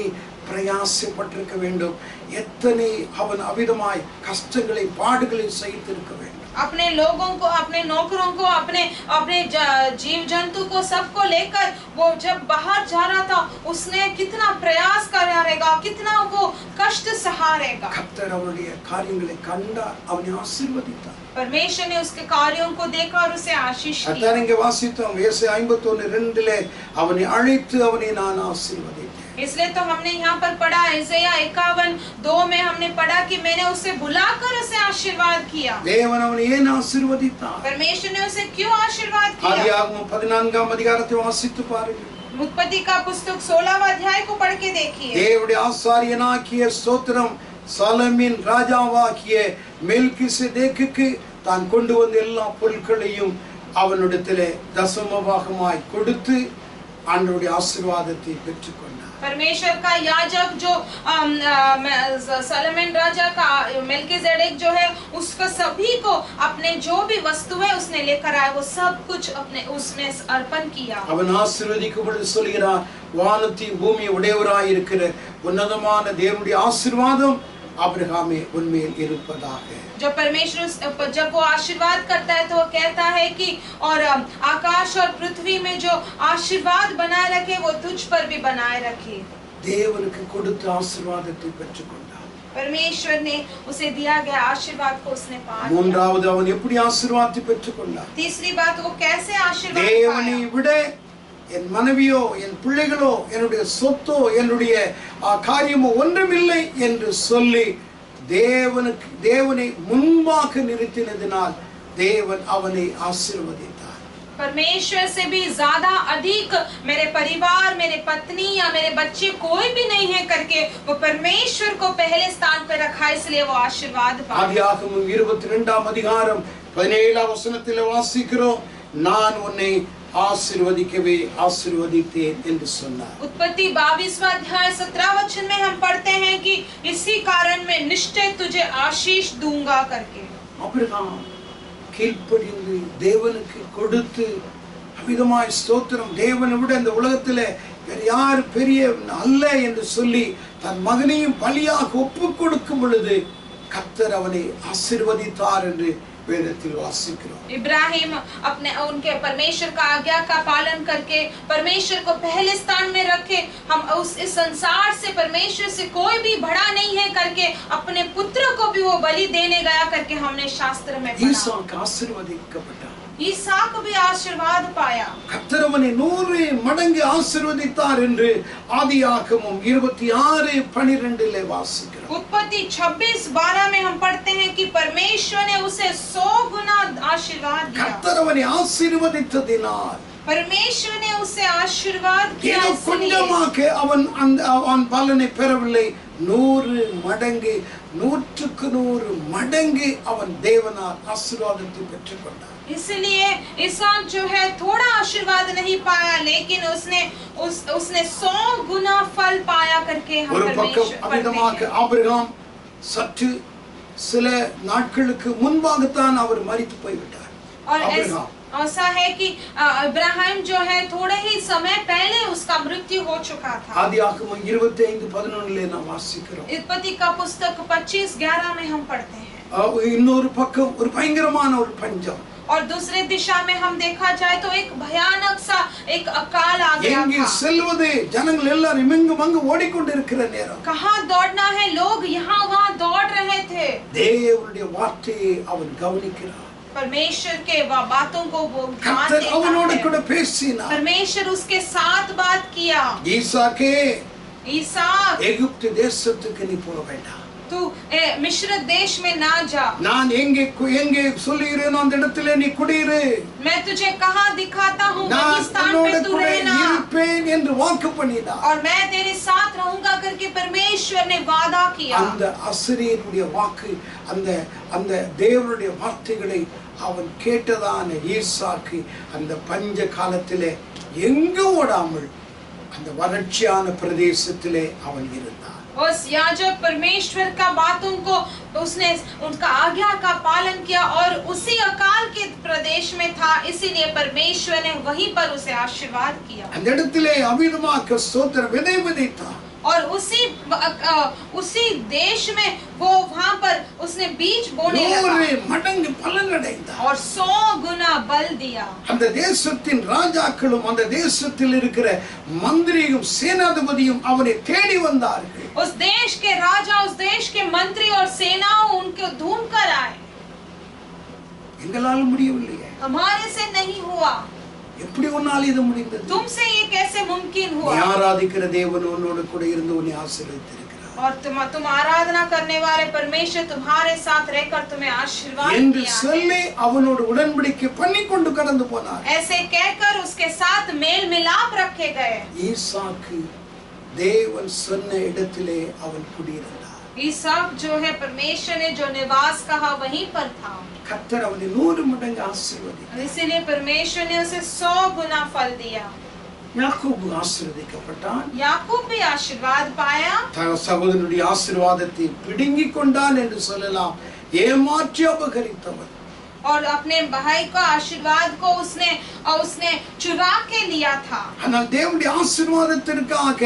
பிரயாசப்பட்டிருக்க வேண்டும், எத்தனை அவன் அவிதமாய் கஷ்டங்களை பாடுகளை சகித்திருக்க வேண்டும். अपने लोगों को, अपने नौकरों को, अपने जीव जंतु को सबको लेकर वो जब बाहर जा रहा था उसने कितना प्रयास करेगा, कितना वो कष्ट सहारेगा। கர்த்தர் அவனுடைய காரியங்களை கண்டார், அவனை ஆசீர்வதித்தார். परमेश्वर ने उसके कार्यों को देखा और उसे आशीष दी। அதான் இங்கே வாசித்தோம் ஏசாயா 51:2 அவனை அழைத்து அவனை நான் ஆசீர்வதித்தேன். इसलिए तो हमने यहाँ पर पढ़ा यशायाह 51:2 में हमने पढ़ा कि मैंने उसे बुलाकर उसे आशीर्वाद किया। தேவன் அவனை ஏன் ஆசீர்வதித்தார்? परमेश्वर ने उसे क्यों आशीर्वाद किया? ஆதியாகமம் 14ஆம் அதிகாரத்தை வாசித்து பாருங்கள். उत्पत्ति का पुस्तक 16वां अध्याय को पढ़ के देखिए। தேவனுடைய ஆசாரியனாகிய ஸ்தோத்திரம் சாலமீன் ராஜாவாகிய மெல்கிசேதேக்குக்கு தான் கொண்டு வந்த எல்லா பொருட்களையும் அவனிடத்திலே தசமபாகமாய் கொடுத்து ஆண்டவருடைய ஆசீர்வாதத்தை பெற்றுக்கொண்டார். परमेश्वर का याजक जो सलोमन राजा का मेल्कीजेडेक जो है उसका सभी को अपने जो भी वस्तु है उसने लेकर आया, वो सब कुछ अपने उसमें अर्पण किया। அவன் ஆசீர்வதிக்கப்பட்டு சொல்கிறார், வானத்தையும் பூமியை உடையவராய் இருக்கிற உன்னதமான தேவனுடைய ஆசீர்வாதம் अब्राहम उनमें இருப்பதாக। जब परमेश्वर जब वो आशीर्वाद करता है तो वो कहता है कि और आकाश और पृथ्वी में जो आशीर्वाद बनाए रखे वो तुझ पर भी बनाए रखे। தேவனுக்கு கொடுத்த ஆசீர்வாதத்தை பெற்றுக்கொண்டார்। परमेश्वर ने उसे दिया गया आशीर्वाद को उसने पा लिया। மூன்றாவது அவன் எப்படி ஆசீர்வாதத்தை பெற்றுக்கொண்டார்? तीसरी बात वो कैसे आशीर्वाद தேவனை पाया? விட என் மனைவியோ என் பிள்ளைகளோ என்னுடைய சொத்தோ என்னுடைய காரியமோ ஒன்றுமில்லை என்று சொல்லி தேவனை முன்பாக நிறுத்தினதினால் தேவன் அவனை ஆசீர்வதித்தார்। परमेश्वर से भी ज्यादा अधिक मेरे परिवार, मेरे पत्नी या मेरे बच्चे कोई भी नहीं है करके वो परमेश्वर को पहले स्थान पर रखा, इसलिए वो आशीर्वाद पाया। ஆதியாகமம் 22ஆம் அதிகாரம் 17ஆம் வசனத்தில் வாசிக்கிறோம், நான் உன்னை आशीर्वदिकवे आशीर्वदितेन என்று சொன்னார்। उत्पत्ति 22वां अध्याय 17 वचन में हम पढ़ते हैं कि इसी कारण मैं निश्चय तुझे आशीष दूंगा करके। அபிரகாம் கீழ்ப்படிந்து தேவனுக்கு கொடுத்து அமிதமாய் ஸ்தோத்திரம், தேவனை விட இந்த உலகத்திலே வேறு யார் பெரிய அல்ல என்று சொல்லி தன் மகனையும் பலியாக ஒப்பு கொடுக்கும் பொழுது கர்த்தர் அவனை ஆசீர்வதித்தார் என்று वेदத்தில் वासिக்கிறோம்। इब्राहिम अपने उनके परमेश्वर का आज्ञा का पालन करके परमेश्वर को पहले स्थान में रखे, हम इस संसार से परमेश्वर से कोई भी बड़ा नहीं है करके अपने पुत्र को भी वो बलि देने गया करके हमने शास्त्र में पढ़ा। ஈசாக்கு ஆசீர்வதிக்கப்பட்டார், ईसाक भी आशीर्वाद पाया। கர்த்தர் அவனை 100 மடங்கு ஆசீர்வதித்தார் என்று ஆதியாகமம் 26:12 வாசிக்கிறோம்। उत्पत्ति 26:12 में हम पढ़ते हैं कि परमेश्वर ने उसे 100 गुना आशीर्वाद दिया। கர்த்தர் அவனை ஆசீர்வதித்ததினால் परमेश्वर ने उसे आशीर्वाद किया, ஏதோ கொஞ்சமாக அவன் பலனை பெறவில்லை, 100 மடங்கு 100 மடங்கு அவன் தேவனால் ஆசீர்வாதத்தை பெற்றுக்கொண்டான். इसलिए इसहाक जो है थोड़ा आशीर्वाद नहीं पाया, लेकिन उसने 100 गुना फल पाया करके हम ஒரு பக்கம் அமிதமாக ஆபிரகாம் சற்று சில நாட்களுக்கு முன்பாகத்தான் அவர் மரித்து போய்விட்டார். और ऐसा है कि इब्राहिम जो है थोड़े ही समय पहले उसका मृत्यु हो चुका था. ஆதியாகமம் 25:11 நாம் வாசிக்கிறோம். उत्पत्ति का पुस्तक 25:11 में हम पढ़ते हैं. இன்னொரு பக்கம் ஒரு பயங்கரமான ஒரு பஞ்சம். और दूसरे दिशा में हम देखा जाए तो एक भयानक सा एक अकाल आ गया எங்கே था. செல்வது ஜனங்கள் எல்லாரும் இங்கும் அங்கும் ஓடிக்கொண்டிருக்கிற நேரம். कहाँ दौड़ना है, लोग यहाँ वहाँ दौड़ रहे थे. தேவனுடைய வார்த்தையை அவன் கவனிக்கிறான். परमेश्वर के बातों को वो ध्यान கர்த்தர் देता அவனோடு है. கூட பேசினார். परमेश्वर उसके साथ बात किया. ஈசாக்கே ईसाक, எகிப்து தேசத்துக்கு நீ போக வேண்டாம். तू मिस्र देश में ना जा. நான் எங்கே சொல்லுகிறேனோ அந்த இடத்திலே நீ குடியிரு. मैं तुझे कहाँ दिखाता हूँ वही நான் स्थान पे உன்னோடு तू கூட रहना. இருப்பேன் என்று வாக்கு பண்ணினார். और मैं तेरे साथ रहूंगा करके परमेश्वर ने वादा किया. அந்த அசரியனுடைய வாக்கு அந்த தேவனுடைய வார்த்தைகளை அவன் கேட்டதான ஈசாக்கு அந்த பஞ்ச காலத்திலே எங்கும் ஓடாமல் அந்த வறட்சியான பிரதேசத்திலே அவன் இருந்தான். उस याजक परमेश्वर का बातों को उसने उनका आज्ञा का पालन किया और उसी अकाल के प्रदेश में था, इसीलिए परमेश्वर ने वहीं पर उसे आशीर्वाद किया. அந்த இடத்திலே அமிதமாக ஸ்தோத்திர விதை விதைத்தான். और उसी देश में वो वहां पर उसने बीज बोने लगा 100 மடங்கு பலன் அடைந்தான். और 100 गुना बल दिया. அந்த தேசத்தின் ராஜாக்களும் அந்த தேசத்தில் இருக்கிற மந்திரியும் சேனாதிபதியும் அவனை தேடி வந்தார்கள். उस देश के राजा, उस देश के मंत्री और सेनाओं उनको ढूंढ कर आए. எங்களால் முடியவில்லையே, हमारे से नहीं हुआ, எப்படி உன்னால் இது முடிந்தது? तुमसे ये कैसे मुमकिन நீ हुआ? ஆராதிக்கிற தேவன் உன்னோடு கூட இருந்து உன்னை ஆசீர்வதித்திருக்கிறார் और तुम आराधना करने वाले परमेश्वर तुम्हारे साथ रहकर तुम्हें आशीर्वाद என்று दिया. சொல்லி அவனோடு உடன்படிக்கை பண்ணிக்கொண்டு கடந்து போனார். ऐसे कहकर उसके साथ मेल मिलाप रखे गए. ஈசாக்கு தேவன் சொன்ன இடத்திலே அவன் குடியிருந்தார். ईसाक जो है परमेश्वर ने जो निवास कहा वहीं पर था. கர்த்தர் அவனை 100 மடங்கு ஆசீர்வதித்தார். इसीलिए परमेश्वर ने उसे 100 गुना फल दिया. யாக்கோபு ஆசீர்வதிக்கப்பட்டான். याकूब भी आशीर्वाद पाया. சகோதரனுடைய ஆசீர்வாதத்தை பிடுங்கிக் கொண்டான் என்று சொல்லலாம். ஏமாற்றி அபகரித்தவன். और अपने भाई का आशीर्वाद को उसने चुरा के लिया था. ஆனால் தேவனுடைய ஆசீர்வாதத்திற்காக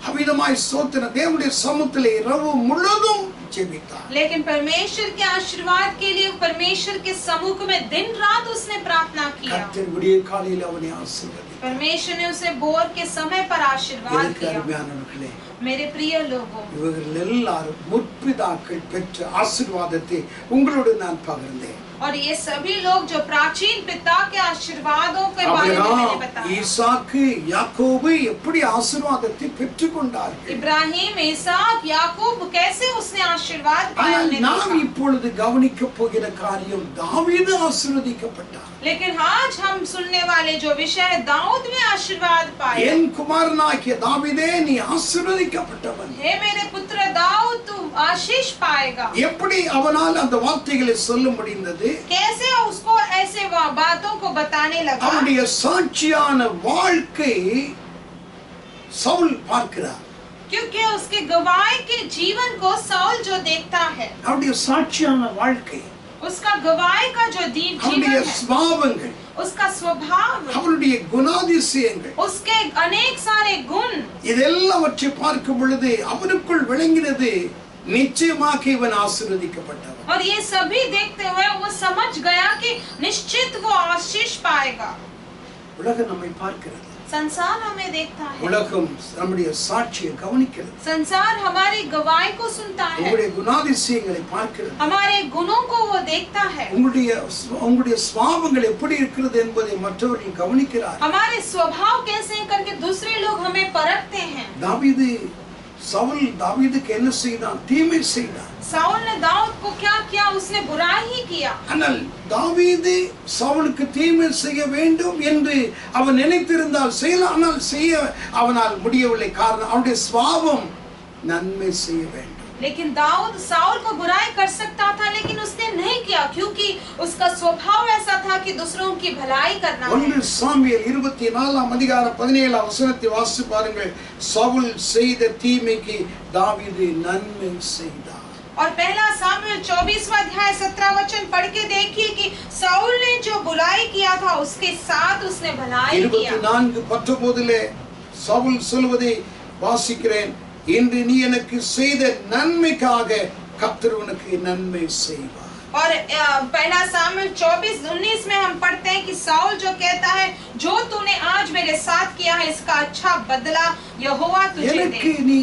அமிதமாய் ஸ்தோத்திர தேவனுடைய சமூகத்திலே இரவு முழுதும் ஜெபித்தார். लेकिन परमेश्वर के आशीर्वाद के लिए परमेश्वर के सम्मुख में दिन रात उसने प्रार्थना किया. கர்த்தர் விடிய காலையில் அவனை ஆசீர்வதித்தார். परमेश्वर ने उसे भोर के समय पर आशीर्वाद எனக்கு किया. அருமையானவர்களே, मेरे प्रिय लोगों, இவர்கள் எல்லாரும் முற்பிதாக்கள் பெற்ற ஆசீர்வாதத்தை உங்களோடு நான் பகிர்ந்தேன். और ये सभी लोग जो प्राचीन पिता के आशीर्वादों के बारे में मैंने बताया. ஈசாக்கு யாக்கோபு எப்படி ஆசீர்வாதத்தை பெற்றுக்கொண்டார்கள். इब्राहिम, इसहाक, याकूब कैसे उसने आशीर्वाद पाया ஆனால் हमने நாம் देखा. இப்பொழுது கவனிக்க போகிற காரியம் தாவீது ஆசீர்வதிக்கப்பட்டார். लेकिन आज हम सुनने वाले जो विषय है, दाऊद में आशीर्वाद पाया. என் குமாரனாகிய தாவீதே நீ ஆசீர்வதிக்கப்பட்டவன். हे मेरे पुत्र दाऊद, तू आशीष पाएगा. எப்படி அவனால் அந்த வார்த்தைகளை சொல்ல முடிந்தது? कैसे उसको ऐसे बातों को बताने लगा? அவனுடைய சாட்சியான வாழ்க்கை சவுல் பார்க்கிறார். क्योंकि उसके गवाही के जीवन को साउल जो देखता है, அவனுடைய சாட்சியான வாழ்க்கை, उसका गवाही का जो அவனுடைய जीवन है, சுபாவங்கள், उसका स्वभाव, அவனுடைய குணாதிசயங்கள், उसके अनेक सारे गुण, இதெல்லாவற்றை பார்க்கும் பொழுது அவனுக்குள் விளங்கினது நிச்சயமாக இவன் ஆசீர்வதிக்கப்பட்டவன். और ये सभी देखते हुए वो समझ गया कि निश्चित वो आशीष पाएगा. உலகம் நம்மை பார்க்கிறது. संसार हमें देखता है. உலகம் நம்முடைய சாட்சியை கவனிக்கிறது. संसार हमारी गवाही को सुनता है. உங்களுடைய குணாதிசயங்களை பார்க்கிறது. हमारे गुणों को वो देखता है. உங்களுடைய சுபாவங்கள் எப்படி இருக்கிறது என்பதை மற்றவர்கள் கவனிக்கிறார். हमारे स्वभाव कैसे हैं करके दूसरे लोग हमें परखते हैं. சவுல் தாவீதுக்கு என்ன செய்தான்? தீமை செய்தான். साउल ने दाऊद को क्या किया? उसने बुराई ही किया. ஆனால் தாவீது சவுலுக்கு தீமை செய்ய வேண்டும் என்று அவன் நினைத்திருந்தால் செய்யலாம், ஆனால் செய்ய அவனால் முடியவில்லை. காரணம் அவனுடைய சுபாவம் நன்மை செய்ய வேண்டும். लेकिन दाऊद साउल को बुराई कर सकता था, लेकिन उसने नहीं किया क्योंकि उसका स्वभाव ऐसा था कि दूसरों की भलाई करना है। 1 சாமுவேல் 24ஆம் அதிகாரம் 17ஆம் வசனத்தை வாசித்து பாருங்கள். சவுல் செய்த தீமைக்கு தாவீது நன்மை செய்தார். और पहला सामुएल 24वां अध्याय 17 वचन पढ़ के देखिए कि साउल ने जो बुराई किया था उसके साथ उसने भलाई किया। 24:19 சவுல் சொல்வதை வாசிக்கிறேன். இன்று நீ எனக்கு செய்த நன்மைக்காக கர்த்தர் உனக்கு நன்மை செய்வார். और पहला सामुएल 24:19 में हम पढ़ते हैं कि साउल जो कहता है, जो तूने आज मेरे साथ किया है इसका अच्छा बदला यहोवा तुझे எனக்கு दे। நீ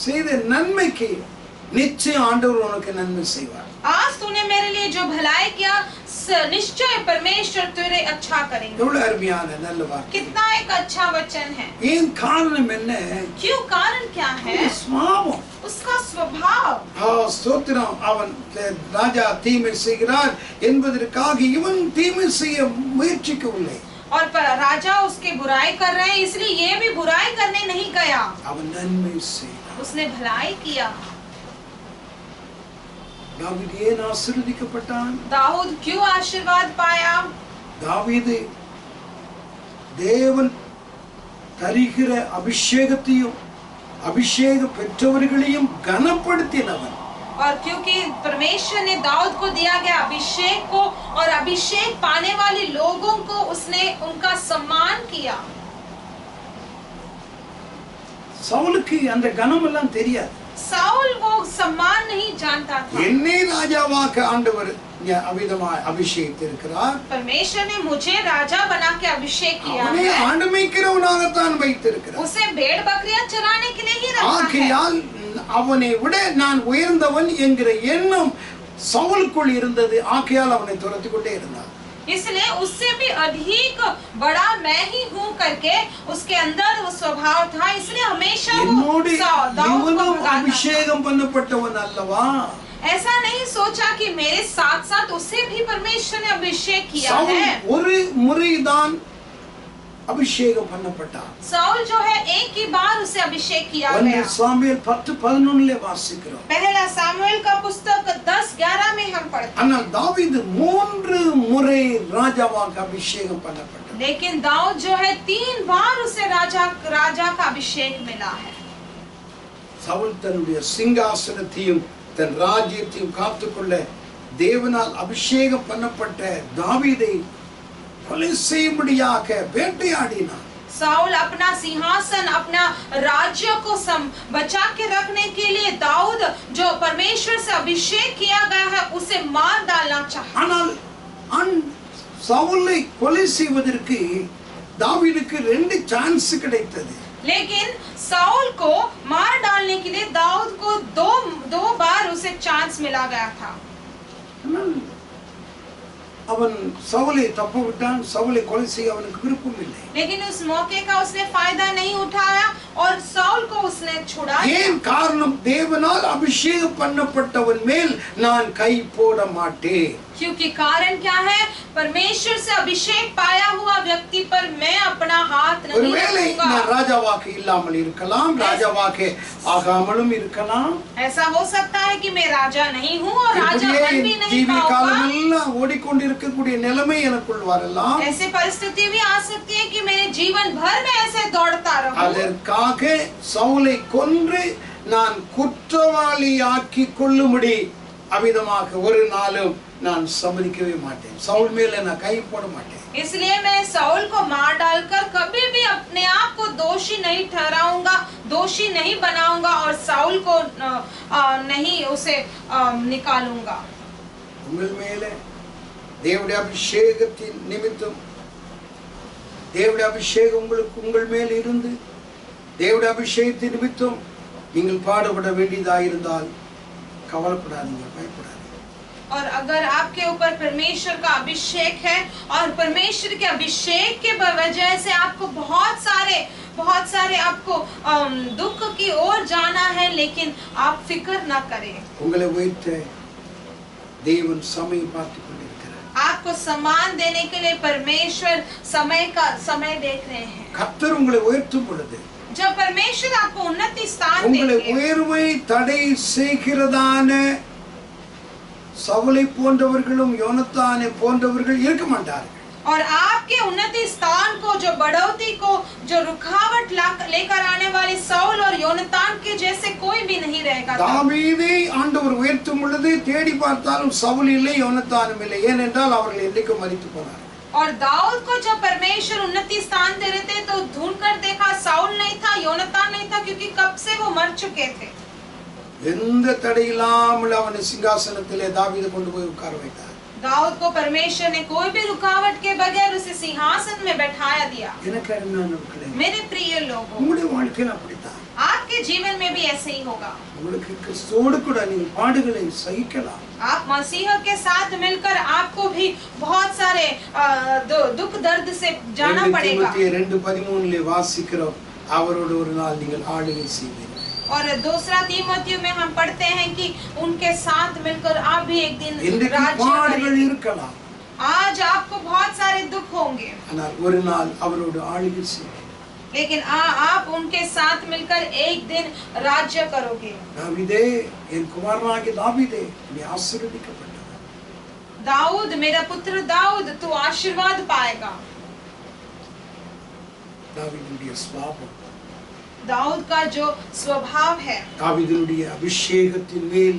செய்த நன்மைக்கு நிச்சயம் ஆண்டவர் உனக்கு நன்மை செய்வார். आज तूने मेरे लिए जो भलाई किया निश्चय परमेश्वर तेरे अच्छा करेंगे। எவ்வளவு அருமையான நல்ல வார்த்தை. कितना एक अच्छा वचन है। ஏன் காரணம் என்ன? क्यों? कारण क्या है? சுபாவம். उसका स्वभाव। ஸ்தோத்திரம். அவன் ராஜா தீமை செய்கிறார் என்பதற்காக இவன் தீமை செய்ய முயற்சிக்கவில்லை. और राजा उसके बुराई कर रहे हैं इसलिए ये भी बुराई करने नहीं गया, அவன் நன்மை செய்தார். उसने भलाई किया। தாவீது ஏன் ஆசீர்வதிக்கப்பட்டான்? दाऊद क्यों आशीर्वाद पाया? தாவீது தேவன் தருகிற அபிஷேகத்தையும் அபிஷேக பெற்றவர்களையும் கனப்படுத்தினவன். और क्योंकि परमेश्वर ने दाऊद को दिया गया अभिषेक को और अभिषेक पाने वाले लोगों को उसने उनका सम्मान किया। சவுலுக்கு அந்த கனம் எல்லாம் தெரியாது. साउल वो सम्मान नहीं जानता था। என்னை ராஜாவாக்க ஆண்டவர் அவிதமாய் அபிஷேகித்திருக்கிறார். परमेश्वर ने मुझे राजा बना के अभिषेक किया அவனை है। ஆண்டு மேய்க்கிறவனாகத்தான் வைத்திருக்கிறார். उसे भेड़ बकरियां चराने के लिए ही रखा है। ஆகையால் அவனை விட நான் உயர்ந்தவன் என்கிற எண்ணம் சவுலுக்குள் இருந்தது. ஆகையால் அவனை துரத்தி கொண்டே இருந்தார். इसलिए उससे भी अधिक बड़ा मैं ही हूँ करके उसके अंदर वो स्वभाव था, इसलिए हमेशा என்னோடு दाऊद को இவனும் भगाता था। அபிஷேகம் பண்ணப்பட்டவன் அல்லவா? ऐसा नहीं सोचा कि मेरे साथ साथ उसे भी परमेश्वर ने अभिषेक किया சவுல் है। ஒரு முறைதான் அபிஷேகம் பண்ணப்பட்டான். साउल जो है एक ही बार उसे अभिषेक किया 1 गया। சாமுவேல் 10:11 வாசிக்கிறோம். पहला सामुएल का पुस्तक 10:11 में हम पढ़ते हैं। ஆனால் தாவீது 3 முறை ராஜாவாக அபிஷேகம் பண்ணப்பட்டான். लेकिन दाऊद जो है 3 बार उसे राजा का अभिषेक मिला है। சவுல் தன்னுடைய சிங்காசனத்தையும் தன் ராஜ்யத்தையும் காத்துக்கொள்ள தேவனால் அபிஷேகம் பண்ணப்பட்ட தாவீதை கொலை செய்யும்படியாக வேட்டையாடினான். साउल अपना सिंहासन अपना राज्य को बचा के रखने के लिए दाऊद जो परमेश्वर से अभिषेक किया गया है उसे मार डालना चाहा। ஆனால் சவுலை கொலை செய்வதற்கு தாவீதுக்கு 2 சான்ஸ் கிடைத்தது. लेकिन साउल को मार डालने के लिए दाऊद को दो बार उसे चांस मिला गया था। அவன் சவுலை தப்ப விட்டான். சவுலை கொலை செய்ய அவனுக்கு விருப்பம் இல்லை. लेकिन उस मौके का उसने फायदा नहीं उठाया और साउल को उसने छुड़ा दिया। ஏன் காரணம்? தேவனால் அபிஷேகம் பண்ணப்பட்டவன் மேல் நான் கை போட மாட்டேன். क्योंकि कारण क्या है? परमेश्वर से अभिषेक पाया हुआ व्यक्ति पर मैं अपना हाथ नहीं ஒருவேளை रखूंगा। நான் ராஜாவாக இல்லாமல் இருக்கலாம், ராஜாவாக ஆகாமலும் இருக்கலாம். ऐसा हो सकता है कि मैं राजा नहीं हूँ और राजा बन भी नहीं ஜீவிய पाऊंगा। காலமெல்லாம் ஓடிக்கொண்டிருக்கக்கூடிய நிலைமை எனக்குள் வரலாம். ऐसी परिस्थिति भी आ सकती है कि मेरे जीवन भर में ऐसे दौड़ता रहूं। அதற்காக சவுலை கொன்று நான் குற்றவாளியாக்கி கொள்ளும்படி அவிதமாக ஒரு நாளும் நான் சம்மதிக்கவே மாட்டேன். சவுல் மேல நான் கை போட மாட்டேன். इसलिए मैं साउल को मार डालकर कभी भी अपने आप को दोषी नहीं ठहराऊंगा, दोषी नहीं बनाऊंगा और साउल को नहीं उसे निकालूंगा। உங்கள் மேல தேவனுடைய அபிஷேகத்தின் நிமித்தம் தேவனுடைய அபிஷேகம் உங்களுக்கு உங்கள் மேல் இருந்து தேவனுடைய அபிஷேகத்தின் நிமித்தம் நீங்கள் பாடுபட வேண்டியதாயிருந்தால் கவலைப்படாதீங்க, பயப்படாதீங்க। और अगर आपके ऊपर परमेश्वर का अभिषेक है और परमेश्वर के अभिषेक के वजह से आपको बहुत सारे आपको दुख की ओर जाना है, लेकिन आप फिक्र ना करें। உங்களை உயர்த்த தேவன் சமயம் பார்த்துக் கொண்டிருக்கிறார்। आपको आपको सम्मान देने के लिए परमेश्वर समय देख रहे हैं। கர்த்தர் உங்களை உயர்த்தும் பொழுது जब परमेश्वर आपको उन्नति स्थान உங்களை देंगे, உயர்வை தடை செய்கிறதான சவுலை போன்றவர்களும் யோனத்தானை போன்றவர்கள் இருக்க மாட்டார்கள். और आपके उन्नति स्थान को, जो बढ़ोतरी को, जो रुकावट लेकर आने वाले साउल और योनातान के जैसे कोई भी नहीं रहेगा। தாவீதை ஆண்டவர் உயர்த்தும் பொழுது தேடி பார்த்தாலும் சவுல் இல்லை, யோனத்தானும் இல்லை. ஏனென்றால் அவர்கள் என்றைக்கும் மரித்து போனார்கள். और दाऊद को जब परमेश्वर उन्नति स्थान दे रहे थे तो ढूंढ कर देखा, साउल नहीं था, योनातान नहीं था, क्योंकि कब से वो मर चुके थे। எந்த தடையில்லாமல் அவனை சிங்காசனத்திலே தாவீது கொண்டு போய் உட்கார வைத்தார். दाऊद को परमेश्वर ने कोई भी रुकावट के बगैर उसे सिंहासन में बैठाया दिया। எனக்கு அருமையானவர்களே, मेरे प्रिय लोगों, உங்களுடைய வாழ்க்கையில் அப்படித்தான். आपके जीवन में भी ऐसे ही होगा। உங்களுக்கு கிறிஸ்துவோடு கூட நீங்கள் பாடுகளை சகிக்கலாம். आप मसीह के साथ मिलकर आपको भी बहुत सारे दुख दर्द से जाना पड़ेगा। 2:13 வாசிக்கிறோம், அவரோடு ஒரு நாள் நீங்கள் ஆளுகை செய்வீர்கள். और दूसरा तीमुथियुस में हम पढ़ते हैं कि उनके साथ मिलकर आप भी एक दिन राज्य பாடுகள் करेंगे। இருக்கலாம், आज आपको बहुत सारे दुख होंगे, ஆனால் ஒரு நாள் அவரோடு ஆளுகை செய்வீர்கள். लेकिन आप उनके साथ मिलकर एक दिन राज्य करोगे। தாவீதே, என் குமாரனாகிய தாவீதே, நீ ஆசீர்வதிக்கப்பட்டவன். दाऊद, मेरा पुत्र दाऊद, तू आशीर्वाद पाएगा। தாவீதுடைய சுபாவம், दाऊद का जो स्वभाव है, தாவீதுடைய அபிஷேகத்தின் மேல்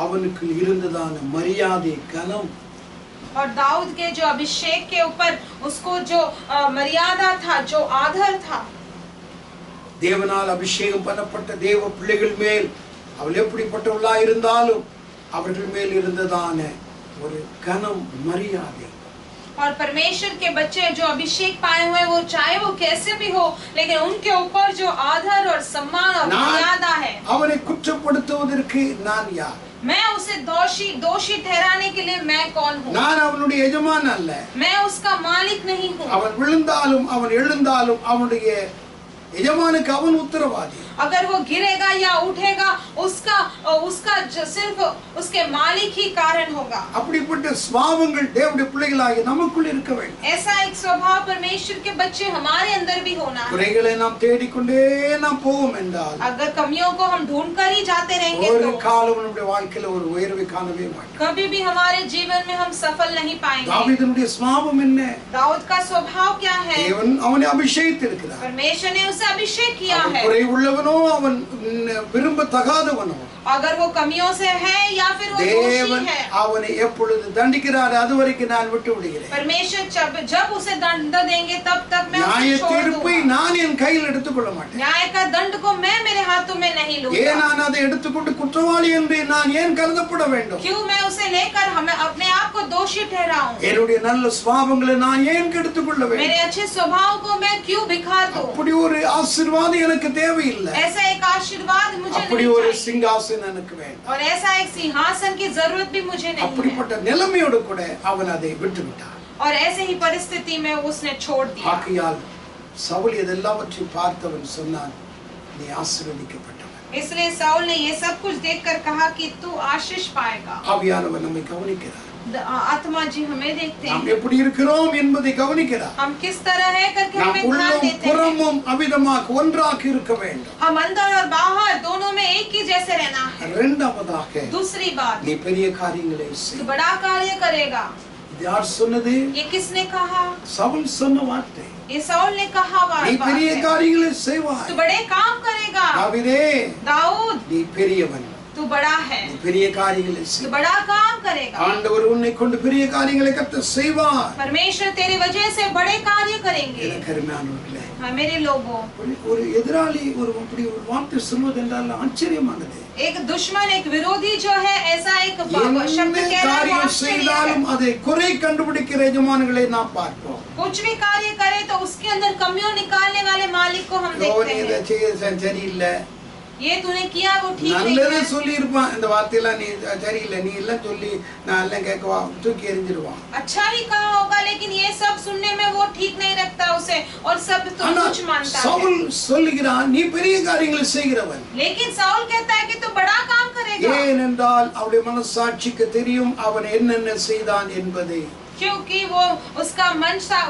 அவனுக்கு இருந்ததான மரியாதை, கனம், और दाऊद के जो अभिषेक के ऊपर उसको जो मर्यादा था, जो आदर था, தேவனால் அபிஷேகம் பண்ணப்பட்ட தேவ பிள்ளைகள் மேல் அவள் எப்படிப்பட்டவளா இருந்தாலும் அவர்கள் மேல் இருந்ததான ஒரு கனம், மரியாதை. और परमेश्वर के बच्चे जो अभिषेक पाए हुए, वो चाहे वो कैसे भी हो, लेकिन उनके ऊपर जो आदर और सम्मान और मर्यादा है। அவனை குற்றப்படுத்துவதற்கு நான் யார்? मैं उसे दोषी ठहराने के लिए मैं कौन हूँ? நான் அவனுடைய எஜமான் அல்ல. मैं उसका मालिक नहीं हूँ। அவன் விழுந்தாலும் அவன் எழுந்தாலும் அவனுடைய எஜமானுக்கு அவன் உத்தரவாதி. अगर वो गिरेगा या उठेगा, उसका सिर्फ उसके मालिक ही कारण होगा। அப்படிப்பட்ட சுபாவங்கள் தேவனுடைய பிள்ளைகளாகிய நமக்குள் இருக்க வேண்டும். ऐसा एक स्वभाव परमेश्वर के बच्चे हमारे अंदर भी होना है। குறைகளை நாம் தேடிக்கொண்டே நாம் போவோம் என்றால் अगर कमियों को हम ढूंढ कर ही जाते रहेंगे ஒரு तो காலம் நம்முடைய வாழ்க்கையில ஒரு உயர்வை காணவே மாட்டோம். कभी भी हमारे जीवन में हम सफल नहीं पाएंगे। தாவீதுடைய சுபாவம் என்ன? दाऊद का स्वभाव क्या है? தேவன் அவனை அபிஷேகித்திருக்கிறார். परमेश्वर ने उसे अभिषेक किया அவன் है। குறை உள்ளவனோ அவன் விரும்பத்தகாதவனோ, अगर वो कमियों से है या फिर वो दोषी தேவன் है, அவனை எப்பொழுது தண்டிக்கிறார் அதுவரைக்கும் நான் விட்டு விடுகிறேன். परमेश्वर जब उसे दंड देंगे तब तक मैं நியாய उसे छोड़ தீர்ப்பை दूंगा। நான் என் கையில் எடுத்துக்கொள்ள மாட்டேன். न्याय का दंड को मैं मेरे हाथों में नहीं ஏன் लूंगा। நான் அதை எடுத்துக்கொண்டு குற்றவாளி என்று நான் ஏன் கருதப்பட வேண்டும்? क्यों मैं उसे लेकर हमें अपने आप को दोषी ठहराऊं? என்னுடைய நல்ல சுபாவங்களை நான் ஏன் கெடுத்துக்கொள்ள வேண்டும்? मेरे अच्छे स्वभाव को मैं क्यों बिखार दूं? அப்படி ஒரு ஆசீர்வாதம் எனக்கு தேவையில்லை. ऐसा एक आशीर्वाद मुझे அப்படி नहीं ஒரு चाहिए, சிங்காசனம் எனக்கு வேண்டும். और ऐसा एक सिंहासन की जरूरत भी मुझे नहीं है। அப்படிப்பட்ட நிலைமையோடு கூட அவன் அதை விட்டு விட்டான். और ऐसे ही परिस्थिति में उसने छोड़ दिया। ஆகையால் சவுல் இதெல்லாவற்றையும் பார்த்தவன் சொன்னான், நீ ஆசீர்வதிக்கப்பட்டவன். इसलिए साउल ने ये सब कुछ देखकर कहा कि तू आशीष पाएगा। ஆவியானவர் நம்மை கவனிக்கிறார். आत्मा जी हमें देखते நாம் हैं, எப்படி இருக்கிறோம் என்பதை கவனிக்கிறார். हम किस तरह है करके நாம் हमें ध्यान உள்ளம் देते हैं। புறமும் அவிதமாக ஒன்றாக இருக்க வேண்டும். हम अंदर और बाहर दोनों में एक ही जैसे रहना है। இரண்டாவதாக दूसरी बात, நீ பெரிய காரியங்களை तू செய். बड़ा कार्य करेगा। இது யார் சொன்னது? ये किसने कहा? சவுல் சொன்ன வார்த்தை. ये साउल ने कहा நீ बात பெரிய है। காரியங்களை செய்வாய். तू बड़े काम करेगा। தாவீதே, दाऊद, நீ பெரியவன், तू बड़ा है, நீ பெரிய காரியங்களை तू செய். बड़ा काम करेगा। ஆண்டவர் உன்னை கொண்டு பெரிய காரியங்களை கர்த்தர் செய்வார். परमेश्वर तेरी वजह से बड़े कार्य करेंगे। எனக்கு अरुமையானவர்களே, हाँ, मेरे लोगों, ஒரு எதிராளி ஒரு அப்படி ஒரு வார்த்தை சொல்வது என்றால் ஆச்சரியமானது. एक दुश्मन, एक विरोधी जो है, ऐसा एक शब्द என்ன कह रहा है, वो காரியம் आश्चर्य है। செய்தாலும் அதை குறை கண்டுபிடிக்கிற எஜமான்களை நாம் பார்ப்போம். कुछ भी कार्य करे तो उसके अंदर कमियों निकालने वाले मालिक को हम நீ देखते இதை हैं। செய்ய சரியில்லை, ये तूने किया वो ठीक नहीं நல்லதே है। சொல்லி இருப்பான். இந்த வார்த்தையெல்லாம் நீ சரியில்லை, நீ எல்லாம் சொல்லி நான் எல்லாம் கேட்கவா, தூக்கி எறிஞ்சிருவான். अच्छा ही कहा होगा, लेकिन ये सब सुनने में वो ठीक नहीं रखता उसे, और सब तो ஆனா कुछ मानता है। சவுல் சொல்லுகிறான், நீ பெரிய காரியங்களை செய்கிறவன். लेकिन साउल कहता है कि तू बड़ा काम करेगा। ஏனென்றால் அவருடைய மனசாட்சிக்கு தெரியும் அவன் என்னென்ன செய்தான் என்பதை. क्योंकि वो उसका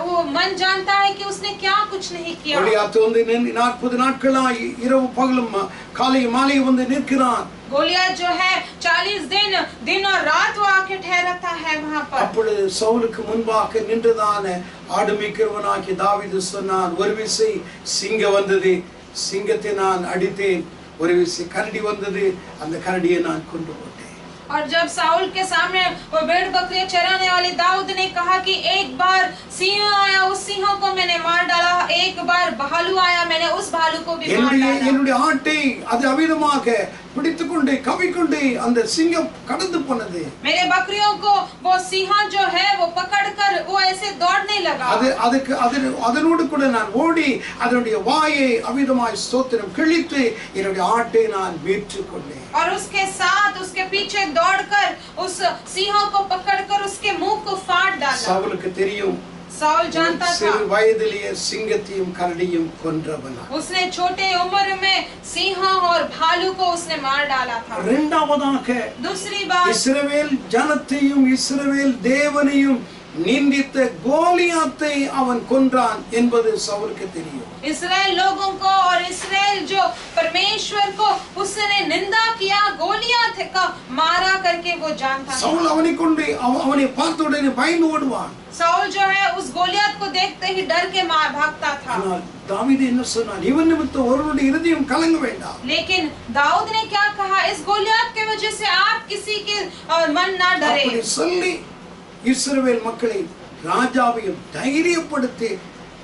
वो मन जानता है कि उसने क्या कुछ नहीं किया। கோலியாத் வந்து 40 நாட்களாய் இரவு பகலும் காலை மாலை வந்து நிற்கிறான். गोलियत जो है 40 दिन और रात वो आके ठहरता है वहां पर। அப்பொழுது சவுலுக்கு முன்பாக நின்றதான ஆடுமிக்கிறவனாகிய தாவீது சொன்னான், ஒரு விசை சிங்கம் வந்தது, சிங்கத்தை நான் அடித்தேன், ஒரு விசை கரடி வந்தது, அந்த கரடியை நான் கொண்டு போட்டேன். और जब साउल के सामने वो भेड़ बकरियां चराने वाले दाऊद ने कहा कि एक बार सिंह आया, उस सिंह को मैंने मार डाला, एक बार भालू आया, मैंने उस भालू को भी मार डाला। என்னுடைய ஆட்டை அது அவிதமாக பிடித்துக்கொண்டு கவிக்கொண்டு அந்த சிங்கம் கடந்து போனது। मेरे बकरियों को वो सिंह जो है वो पकड़कर वो ऐसे दौड़ने लगा। அதனோடு கூட நான் ஓடி அதனுடைய வாயை அவிதமாய் ஸ்தோத்திரம் கிழித்து என்னுடைய ஆட்டை நான் மீட்டுக்கொண்டேன்। और उसके साथ उसके पीछे दौड़कर उस सिंह को पकड़कर उसके मुंह को फाड़ डाला। சவுலுக்கு தெரியும், साउल जानता था, சிறு வயதிலேயே சிங்கத்தையும் கரடியும் கொன்றவனா। उसने छोटे उम्र में सिंह और भालू को उसने मार डाला था। இரண்டாவதாக दूसरी बात, இஸ்ரவேல் ஜனத்தையும் இஸ்ரவேல் தேவனையும் நிந்தித்த கோலியாத்தை அவன் கொன்றான் என்பது சவுலுக்கு தெரியும்। इस्राएल लोगों को और इस्राएल जो परमेश्वर को उसने निंदा किया, गोलियत का मारा करके वो जानता था। சவுல் அவனை கொண்டு அவனை பார்த்த உடனே பயந்து ஓடுவான்। साउल जो है उस गोलियत को देखते ही डर के मार भागता था। ஆனால் தாவீது என்ன சொன்னான், இவன் நிமித்தம் ஒருவருடைய இருதயம் கலங்க வேண்டாம்। लेकिन दाऊद ने क्या कहा, इस गोलियत के वजह से आप किसी के मन ना डरे। அப்படி சொல்லி இஸ்ரவேல் மக்களை ராஜாவையும் தைரியப்படுத்தி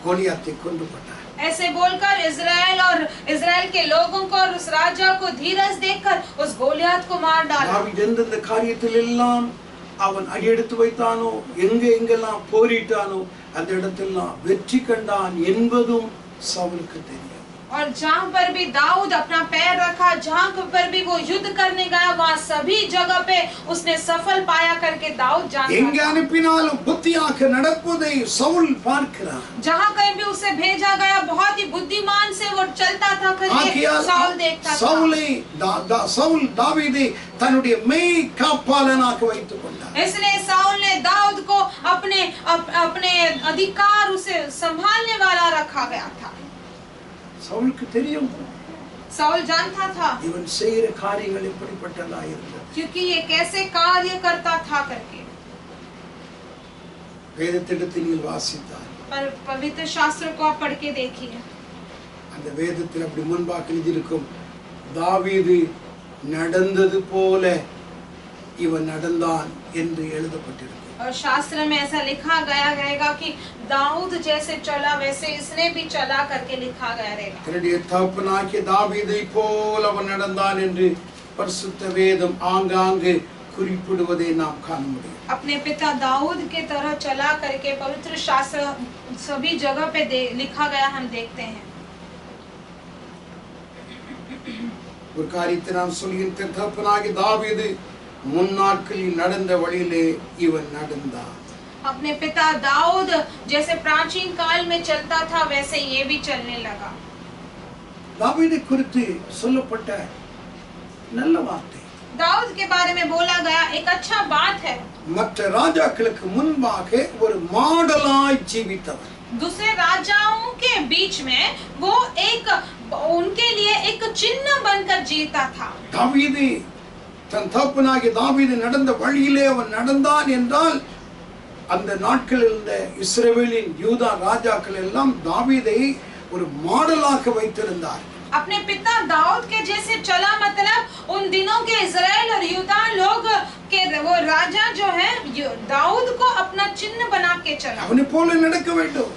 கோலியாத்தை கொண்டு போட்டார்। ऐसे बोलकर इजराइल और इजराइल के लोगों को और उस राजा को धीरज देकर उस गोलियत को मार डाला। தாவீது எந்தெந்த காரியத்தில் எல்லாம் அவன் அடியெடுத்து வைத்தானோ, எங்கெல்லாம் போரிட்டானோ அந்த இடத்தெல்லாம் வெற்றி கண்டான் என்பதும் சவுலுக்கு தெரியும்। और जहाँ पर भी दाऊद अपना पैर रखा, जहाँ पर भी वो युद्ध करने गया, वहाँ सभी जगह पे उसने सफल पाया करके दाऊद जानता எங்கே था। அனுப்பினாலும் புத்தியாக நடப்பதை சவுல் பார்க்கிறான்। जहाँ कहीं भी उसे भेजा गया बहुत ही बुद्धिमान से वो चलता था करके साउल देखता था। சவுல் தாவீதை தன்னுடைய மெய் காப்பாளனாக வைத்துக் கொண்டார்। इसलिए साउल ने दाऊद को अपने अधिकार उसे संभालने वाला रखा गया था। சவுலுக்கு தெரியும், साउल जानता था இவன் செய்கிற காரியங்கள் எப்படிப்பட்டதா இருந்தது। क्योंकि ये कैसे कार्य करता था करके। வேதத்திடத்தில் நீங்கள் வாசித்தார், पर पवित्र शास्त्र को आप पढ़ के देखिए, அந்த வேதத்தில் அப்படி முன்பாக எழுதியிருக்கும், தாவீது நடந்தது போல இவன் நடந்தான் என்று எழுதப்பட்டிருக்கும்। और शास्त्र में ऐसा लिखा गया रहेगा कि दाऊद जैसे चला वैसे इसने भी चला करके लिखा गया रहेगा। தன்னுடைய தகப்பனாகிய தாவீதை போல் அவன் நடந்தான் என்று பரிசுத்த வேதம் ஆங்காங்கு குறிப்பிடுவதை நாம் காண முடியும்। अपने पिता दाऊद के तरह चला करके पवित्र शास्त्र सभी जगह पे लिखा गया हम देखते हैं। ஒரு காரியத்தை நான் சொல்கிறேன், தகப்பனாகிய தாவீது முன்னாட்களில் நடந்த வழியிலே இவன் நடந்தான்। अपने पिता दाऊद जैसे प्राचीन काल में चलता था वैसे ये भी चलने लगा। தாவீதை குறித்து சொல்லப்பட்ட நல்ல வார்த்தை, दाऊद के बारे में बोला गया एक अच्छा बात है। மற்ற ராஜாக்களுக்கு முன்பாக ஒரு மாடலாய் ஜீவித்தவன்। दूसरे राजाओं के बीच में वो उनके लिए एक चिन्ह बनकर जीता था। தாவீது தன் தகப்பனாகிய தாவீது நடந்த வழியிலே அவன் நடந்தான் என்றால் அந்த நாட்களில் இருந்த இஸ்ரவேலின் யூதா ராஜாக்கள் எல்லாம் தாவீதை ஒரு மாடலாக வைத்திருந்தார்। अपने पिता दाऊद के जैसे चला, मतलब उन दिनों के इजराइल और यूदा लोग के वो राजा जो है दाऊद को अपना चिन्ह बना के चला। அவனை போல நடக்க வேண்டும்,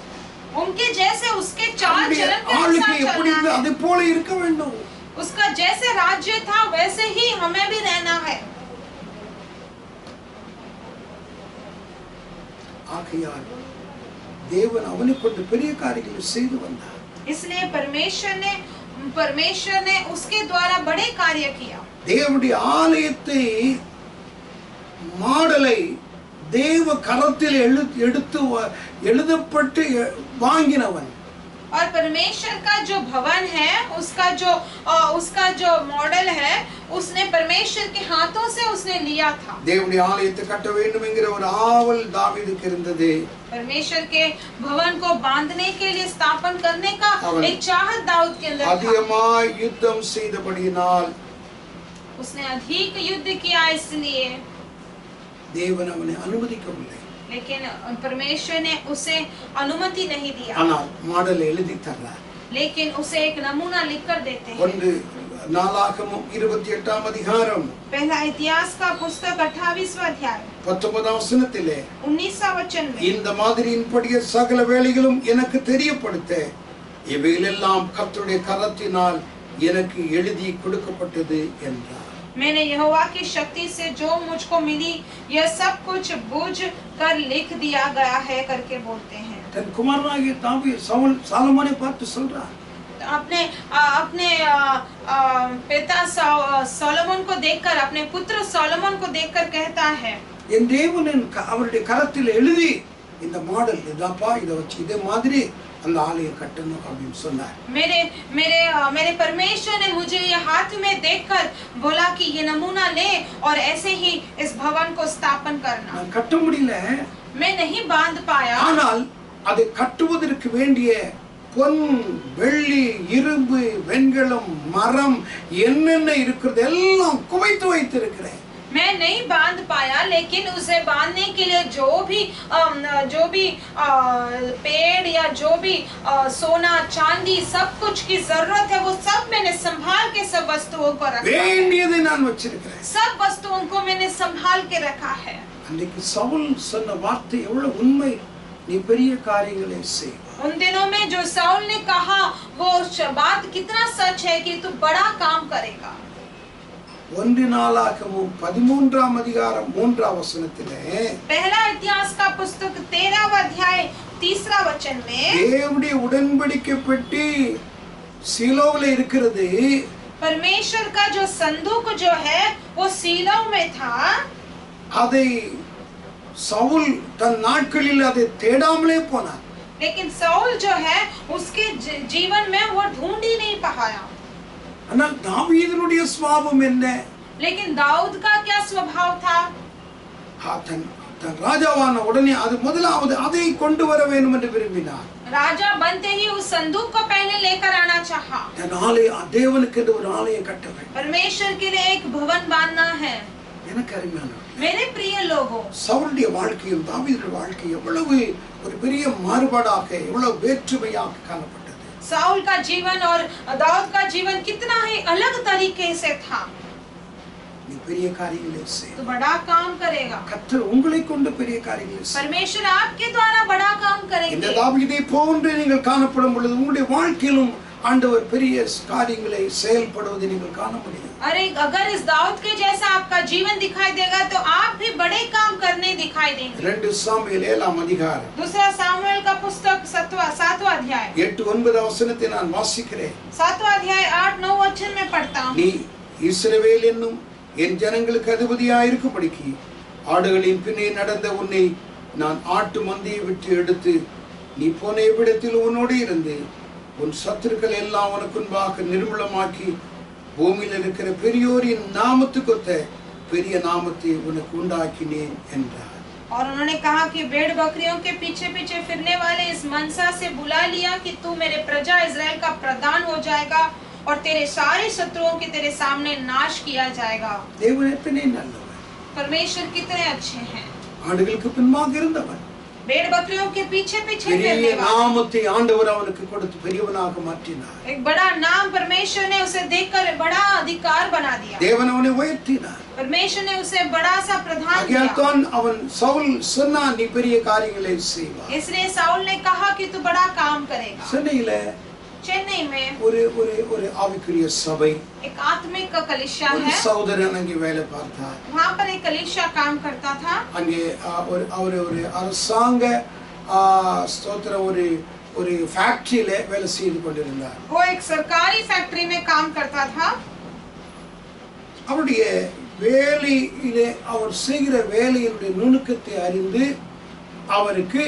उनके जैसे उसके चाल चलन के ஆளுகை अनुसार எப்படி चलना है। அதை போல இருக்க வேண்டும்। उसका जैसे राज्य था वैसे ही हमें भी रहना है। ஆகையால் தேவன் அவனை கொண்டு பெரிய காரியங்களை செய்து வந்தார்। इसलिए परमेश्वर ने उसके द्वारा बड़े कार्य किया। தேவனுடைய ஆலயத்தை மாடலை தேவ கரத்தில் எழுதப்பட்டு வாங்கினவன்। और परमेश्वर का जो भवन है उसका जो मॉडल है उसने परमेश्वर के हाथों से उसने लिया था। தேவனுடைய ஆலயத்தை கட்ட வேண்டும் என்கிற ஒரு ஆவல் தாவீதுக்கு இருந்தது. परमेश्वर के भवन को बांधने के लिए स्थापन करने का एक चाहत दाऊद के अंदर था। அதிகமாய் யுத்தம் செய்தபடியினால் उसने अधिक युद्ध किया इसलिए தேவன் அவனை அனுமதிக்கவில்லை. लेकिन परमेश्वर ने उसे अनुमति नहीं दिया। ஆனால் மாடல் எழுதி தர்றார். लेकिन उसे एक नमूना लिख कर देते हैं। ஒன்று நாளாகமம் 28ஆம் அதிகாரம் पहला इतिहास का पुस्तक 28वां अध्याय 19ஆம் வசனத்திலே 19वां वचन में இந்த மாதிரியின்படிய சகல வேலைகளும் எனக்கு தெரியப்படுத்த இவைகளெல்லாம் கர்த்தருடைய கரத்தினால் எனக்கு எழுதி கொடுக்கப்பட்டது என்றார். मैंने यहोवा की शक्ति से जो मुझको मिली यह सब कुछ बुझ कर लिख दिया गया है करके बोलते हैं। தன் குமாரனாகிய தாவீது சாலமோனை பார்த்து சொல்றார். अपने पिता सोलोमन को देखकर अपने पुत्र सोलोमन को देखकर कहता है என் தேவன் அவருடைய கரத்தில் எழுதி இந்த மாடல் இதாப்பா இத வச்சு இதே மாதிரி அந்த ஆலயம் கட்டணும் அப்படின்னு சொன்னார். मेरे परमेश्वर ने मुझे ये हाथ में देखकर बोला कि ये नमूना ले और ऐसे ही इस भवन को स्थापन करना। நான் கட்ட முடியல, मैं नहीं बांध पाया, ஆனால் அதை கட்டுவதற்கு வேண்டிய பொன் வெள்ளி இரும்பு வெண்கலம் மரம் என்னென்ன இருக்கிறது எல்லாம் குவைத்து வைத்திருக்கிறேன். मैं नहीं बांध पाया, लेकिन उसे बांधने के लिए जो भी पेड़ या जो भी सोना चांदी सब कुछ की जरूरत है वो सब मैंने संभाल के सब वस्तुओं को रखा है। வேண்டியதை நான் வச்சிருக்கிறேன். सब वस्तुओं को मैंने संभाल के रखा है। அன்னைக்கு சவுல் சொன்ன வார்த்தை எவ்வளவு உண்மை, நீ பெரிய காரியங்களை செய். उन दिनों में जो साउल ने कहा वो बात कितना सच है कि तू बड़ा काम करेगा। 1 நாளாகமம் 13ஆம் அதிகாரம் 3ஆம் வசனத்திலே पहला इतिहास का पुस्तक 13वां अध्याय 3रा वचन में தேவனுடைய உடன்படிக்கை பெட்டி சீலோவிலே இருக்கிறது. परमेश्वर का जो संदूक जो है वो सीलो में था। அதை சவுல் தன் நாட்களில் அதை தேடாமலே போனார். लेकिन साउल जो है उसके जीवन में वो ढूंढ ही नहीं पाया। ஆனால் தாவீதுனுடைய சுபாவம் என்ன? लेकिन दाऊद का क्या स्वभाव था? தன் ராஜாவான உடனே அது முதலாவது அதை கொண்டு வர வேண்டும் என்று விரும்பினார். राजा बनते ही उस संदूक को पहले लेकर आना चाहा। தன் ஆலயம் தேவனுக்கு ஒரு ஆலயம் கட்ட வேண்டும். परमेश्वर के लिए एक भवन बांधना है। எனக்கு அருமையானவர்களே, मेरे प्रिय लोगों, சவுலுடைய வாழ்க்கையும் தாவீதுடைய வாழ்க்கையும் எவ்வளவு ஒரு பெரிய மாறுபாடாக எவ்வளவு வேற்றுமையாக காணப்பட்டது. साउल का जीवन और दाऊद का जीवन कितना ही अलग तरीके से था। நீ பெரிய காரியங்களை செய். तो बड़ा काम करेगा। கர்த்தர் உங்களை கொண்டு பெரிய காரியங்களை செய். परमेश्वर आपके द्वारा बड़ा काम இந்த करेंगे। தாவீதை போன்று நீங்கள் காணப்படும் பொழுது உங்களுடைய வாழ்க்கையிலும் ஆண்டவர் பெரிய காரியங்களை செயல்படுவதை நீங்கள் காண முடியும். अरे अगर इस दाऊद के जैसा आपका जीवन दिखाई देगा तो आप भी बड़े काम करने दिखाई देंगे। 2 சாமுவேல் 7ஆம் அதிகாரம் दूसरा सामुएल का पुस्तक 7वां अध्याय 8-9 வசனத்தை நான் வாசிக்கிறேன். 7वां अध्याय 8-9 वचन में पढ़ता हूँ। நீ இஸ்ரவேல் என்னும் என் ஜனங்களுக்கு அதிபதியாயிருக்கும்படிக்கு ஆடுகளின் பின்னே நடந்த உன்னை நான் ஆட்டு மந்தையை விட்டு எடுத்து நீ போன இவ்விடத்தில் உன்னோடு இருந்து உன் சத்துருக்கள் எல்லாம் உனக்கு முன்பாக நிர்மூலமாக்கி பூமியில் இருக்கிற பெரியோரின் நாமத்துக்கொத்த பெரிய நாமத்தை உனக்கு உண்டாக்கினேன் என்றார். और उन्होंने कहा कि भेड़ बकरियों के पीछे पीछे फिरने वाले इस मनसा से बुला लिया कि तू मेरे प्रजा इज़राइल का प्रधान हो जाएगा और तेरे सारे शत्रुओं के तेरे सामने नाश किया जाएगा। தேவன் எத்தனை நல்லவர். परमेश्वर कितने अच्छे हैं। ஆடுகளுக்கு பின்பாக இருந்தவர் भेड़ बकरियों के पीछे पीछे பெரிய फिरने वाला। நாமத்தை ஆண்டவர் அவனுக்கு கொடுத்து பெரியவனாக மாற்றினார். एक बड़ा नाम परमेश्वर ने उसे देकर बड़ा अधिकार बना दिया। தேவன் அவனை உயர்த்தினார். परमेश्वर ने उसे बड़ा सा प्रधान ஆகையால் दिया। தான் அவன் சவுல் சொன்னான், நீ பெரிய காரியங்களை செய்வாய். इसलिए साउल ने कहा कि तू बड़ा काम करेगा। சென்னையில चेन्नई में ஒரு ஆவிக்குரிய சபை, एक आत्मिक कलीसिया ஒரு है। சகோதரன் அங்கே வேலை பார்த்தார். वहाँ पर एक कलीसिया काम करता था। அங்கே ஒரு அரசாங்க ஸ்தோத்திர ஒரு ஃபேக்டரியில வேலை செய்து கொண்டிருந்தார். वो एक सरकारी फैक्ट्री में काम करता था। அவருடைய வேலையிலே அவர் செய்கிற வேலையினுடைய நுணுக்கத்தை அறிந்து அவருக்கு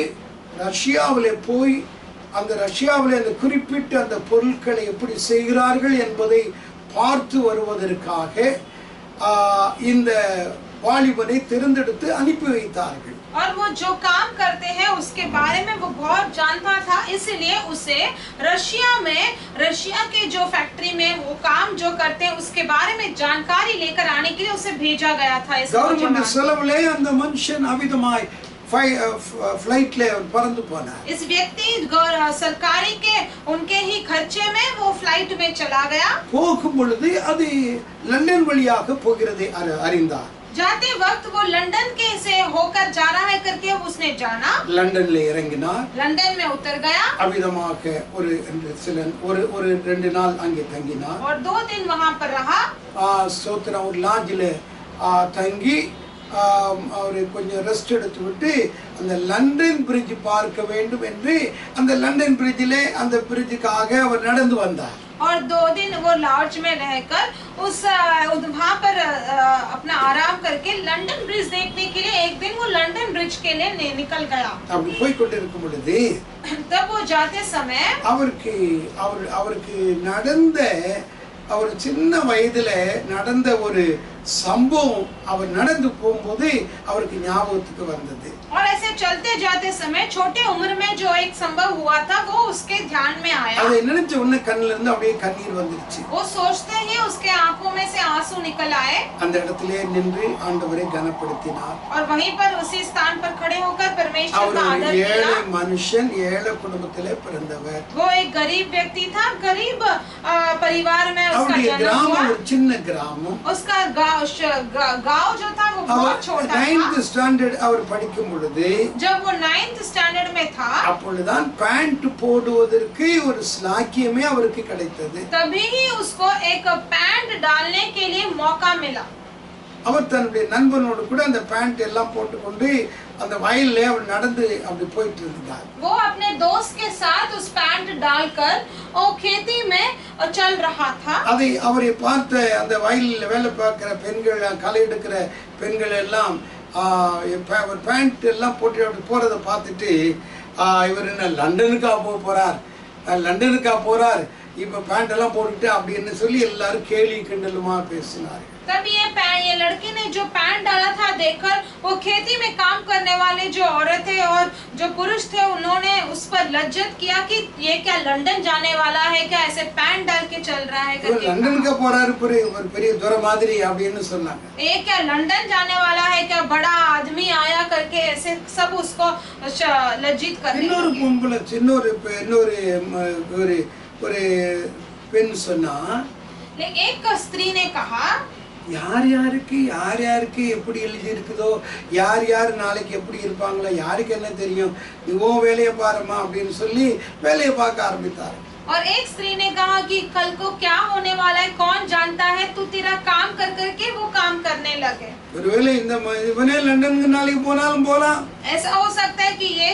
ரஷ்யாவிலே போய் அந்த ரஷ்யாவில் அந்த குறிப்பிட்ட அந்த பொருட்களை எப்படி செய்கிறார்கள் என்பதை பார்த்து வருவதற்காக இந்த வாலிபனை தேர்ந்தெடுத்து அனுப்பி வைத்தார்கள். और वो जो काम करते हैं उसके बारे में वो बहुत जानता था, इसलिए उसे रशिया के जो फैक्ट्री में वो काम जो करते हैं उसके बारे में जानकारी लेकर आने के लिए उसे भेजा गया था. इस गवर्नमेंट செலவுலே அந்த மனுஷன் அவிதமாய் फ्लाइट परंतु போனார். इस व्यक्ति सरकारी के उनके ही खर्चे में वो फ्लाइट में चला गया. போகும் பொழுது அது லண்டன் வழியாக போகிறது அறிந்தார். जाते वक्त वो लंदन के से होकर जा रहा है करके उसने जाना. லண்டன்ல இறங்கினார். लंदन में उतर गया. அவிதமாக ஒரு 2 நாள் அங்கே தங்கினார். और 2 दिन वहां पर रहा. சோத்ரா ஒரு லாட்ஜில் தங்கி அவர் கொஞ்சம் ரெஸ்ட் எடுத்து விட்டு அந்த லண்டன் பிரிட்ஜ் பார்க்க வேண்டும் என்று அந்த லண்டன் பிரிட்ஜிலே அந்த பிரிட்ஜுக்காக அவர் நடந்து வந்தார். और 2 दिन वो लॉज में रहकर वहाँ पर अपना आराम करके लंदन ब्रिज देखने के लिए एक दिन वो लंदन ब्रिज के लिए निकल गया. அப்படி போய் கொண்டிருக்கும் பொழுது तब वो जाते समय அவருக்கு நடந்த அவர் சின்ன வயதுல நடந்த ஒரு சம்பவம் அவர் நடந்து போகும்போது அவருக்கு ஞாபகத்துக்கு வந்தது. और ऐसे चलते जाते समय छोटे उम्र में जो एक संभव हुआ था वो उसके ध्यान में आया. அதை நினைச்ச உடனே கண்ணுல இருந்து அப்படியே கண்ணீர் வந்துருச்சு. वो सोचते ही उसके आंखों में से आंसू निकल आए. அந்த இடத்திலே நின்று ஆண்டவரை கனப்படுத்தினார். और वहीं पर उसी स्थान पर खड़े होकर परमेश्वर का आदर किया. ஏழை மனுஷன் ஏழை குடும்பத்திலே பிறந்தவர். वो एक गरीब व्यक्ति था, गरीब परिवार में उसका जन्म हुआ. ஒரு சின்ன கிராமம். उसका गांव जो था वो बहुत छोटा था. 9th स्टैंडर्ड அவர் படிக்கும் பொழுது जब वो 9th स्टैंडर्ड में था அப்பொழுதுதான் பேண்ட் போடுவதற்கு ஒரு ஸ்லாக்கியமே அவருக்கு கிடைத்தது. तभी ही उसको एक पैंट डालने के लिए मौका मिला. அவர் தன்னுடைய நண்பனோடு கூட அந்த பேண்ட் எல்லாம் போட்டுக்கொண்டு அந்த வயல்ல அவர் நடந்து அப்படி போயிட்டு இருந்தார். वो अपने दोस्त के साथ उस पैंट डालकर वो खेती में चल रहा था. அதை அவரை பார்த்த அந்த வயலில் வேலை பார்க்கிற பெண்கள், களை எடுக்கிற பெண்கள் எல்லாம் பேண்ட் எல்லாம் போட்டு அப்படி போறதை பார்த்துட்டு இவர் என்ன லண்டனுக்கா போறார் இப்ப பேண்ட் எல்லாம் போட்டுட்டு அப்படின்னு சொல்லி எல்லாரும் கேலி கிண்டலுமா பேசினார். तब ये लड़की ने जो पैंट डाला था देखकर वो खेती में काम करने वाले जो औरतें और जो पुरुष थे उन्होंने उस पर लज्जत किया कि ये क्या लंदन जाने वाला है क्या, ऐसे पैंट डाल के चल रहा है करके. लंदन का போறாரு ஒரு பெரிய துரை மாதிரி அப்படின்னு சொன்னாங்க. ये क्या लंदन जाने वाला है क्या, बड़ा आदमी आया करके ऐसे सब उसको लज्जित कर रहे. இன்னொரு பொம்பளை ஒரு பெண் சொன்னா, एक स्त्री ने कहा யார் யாருக்கு எப்படி எழுதி இருக்குதோ, யார் நாளைக்கு எப்படி இருப்பாங்களோ யாருக்கு என்ன தெரியும், நீ ஓ வேலையை பாருமா அப்படின்னு சொல்லி வேலையை பார்க்க ஆரம்பித்தார். और एक स्त्री ने कहा कि कल को क्या होने वाला है कौन जानता है, तू तेरा काम कर करके वो काम करने लगे. ஒருவேளை இந்த இவனே லண்டனுக்கு நாளைக்கு போனாலும் போலாம். ऐसा हो सकता है कि ये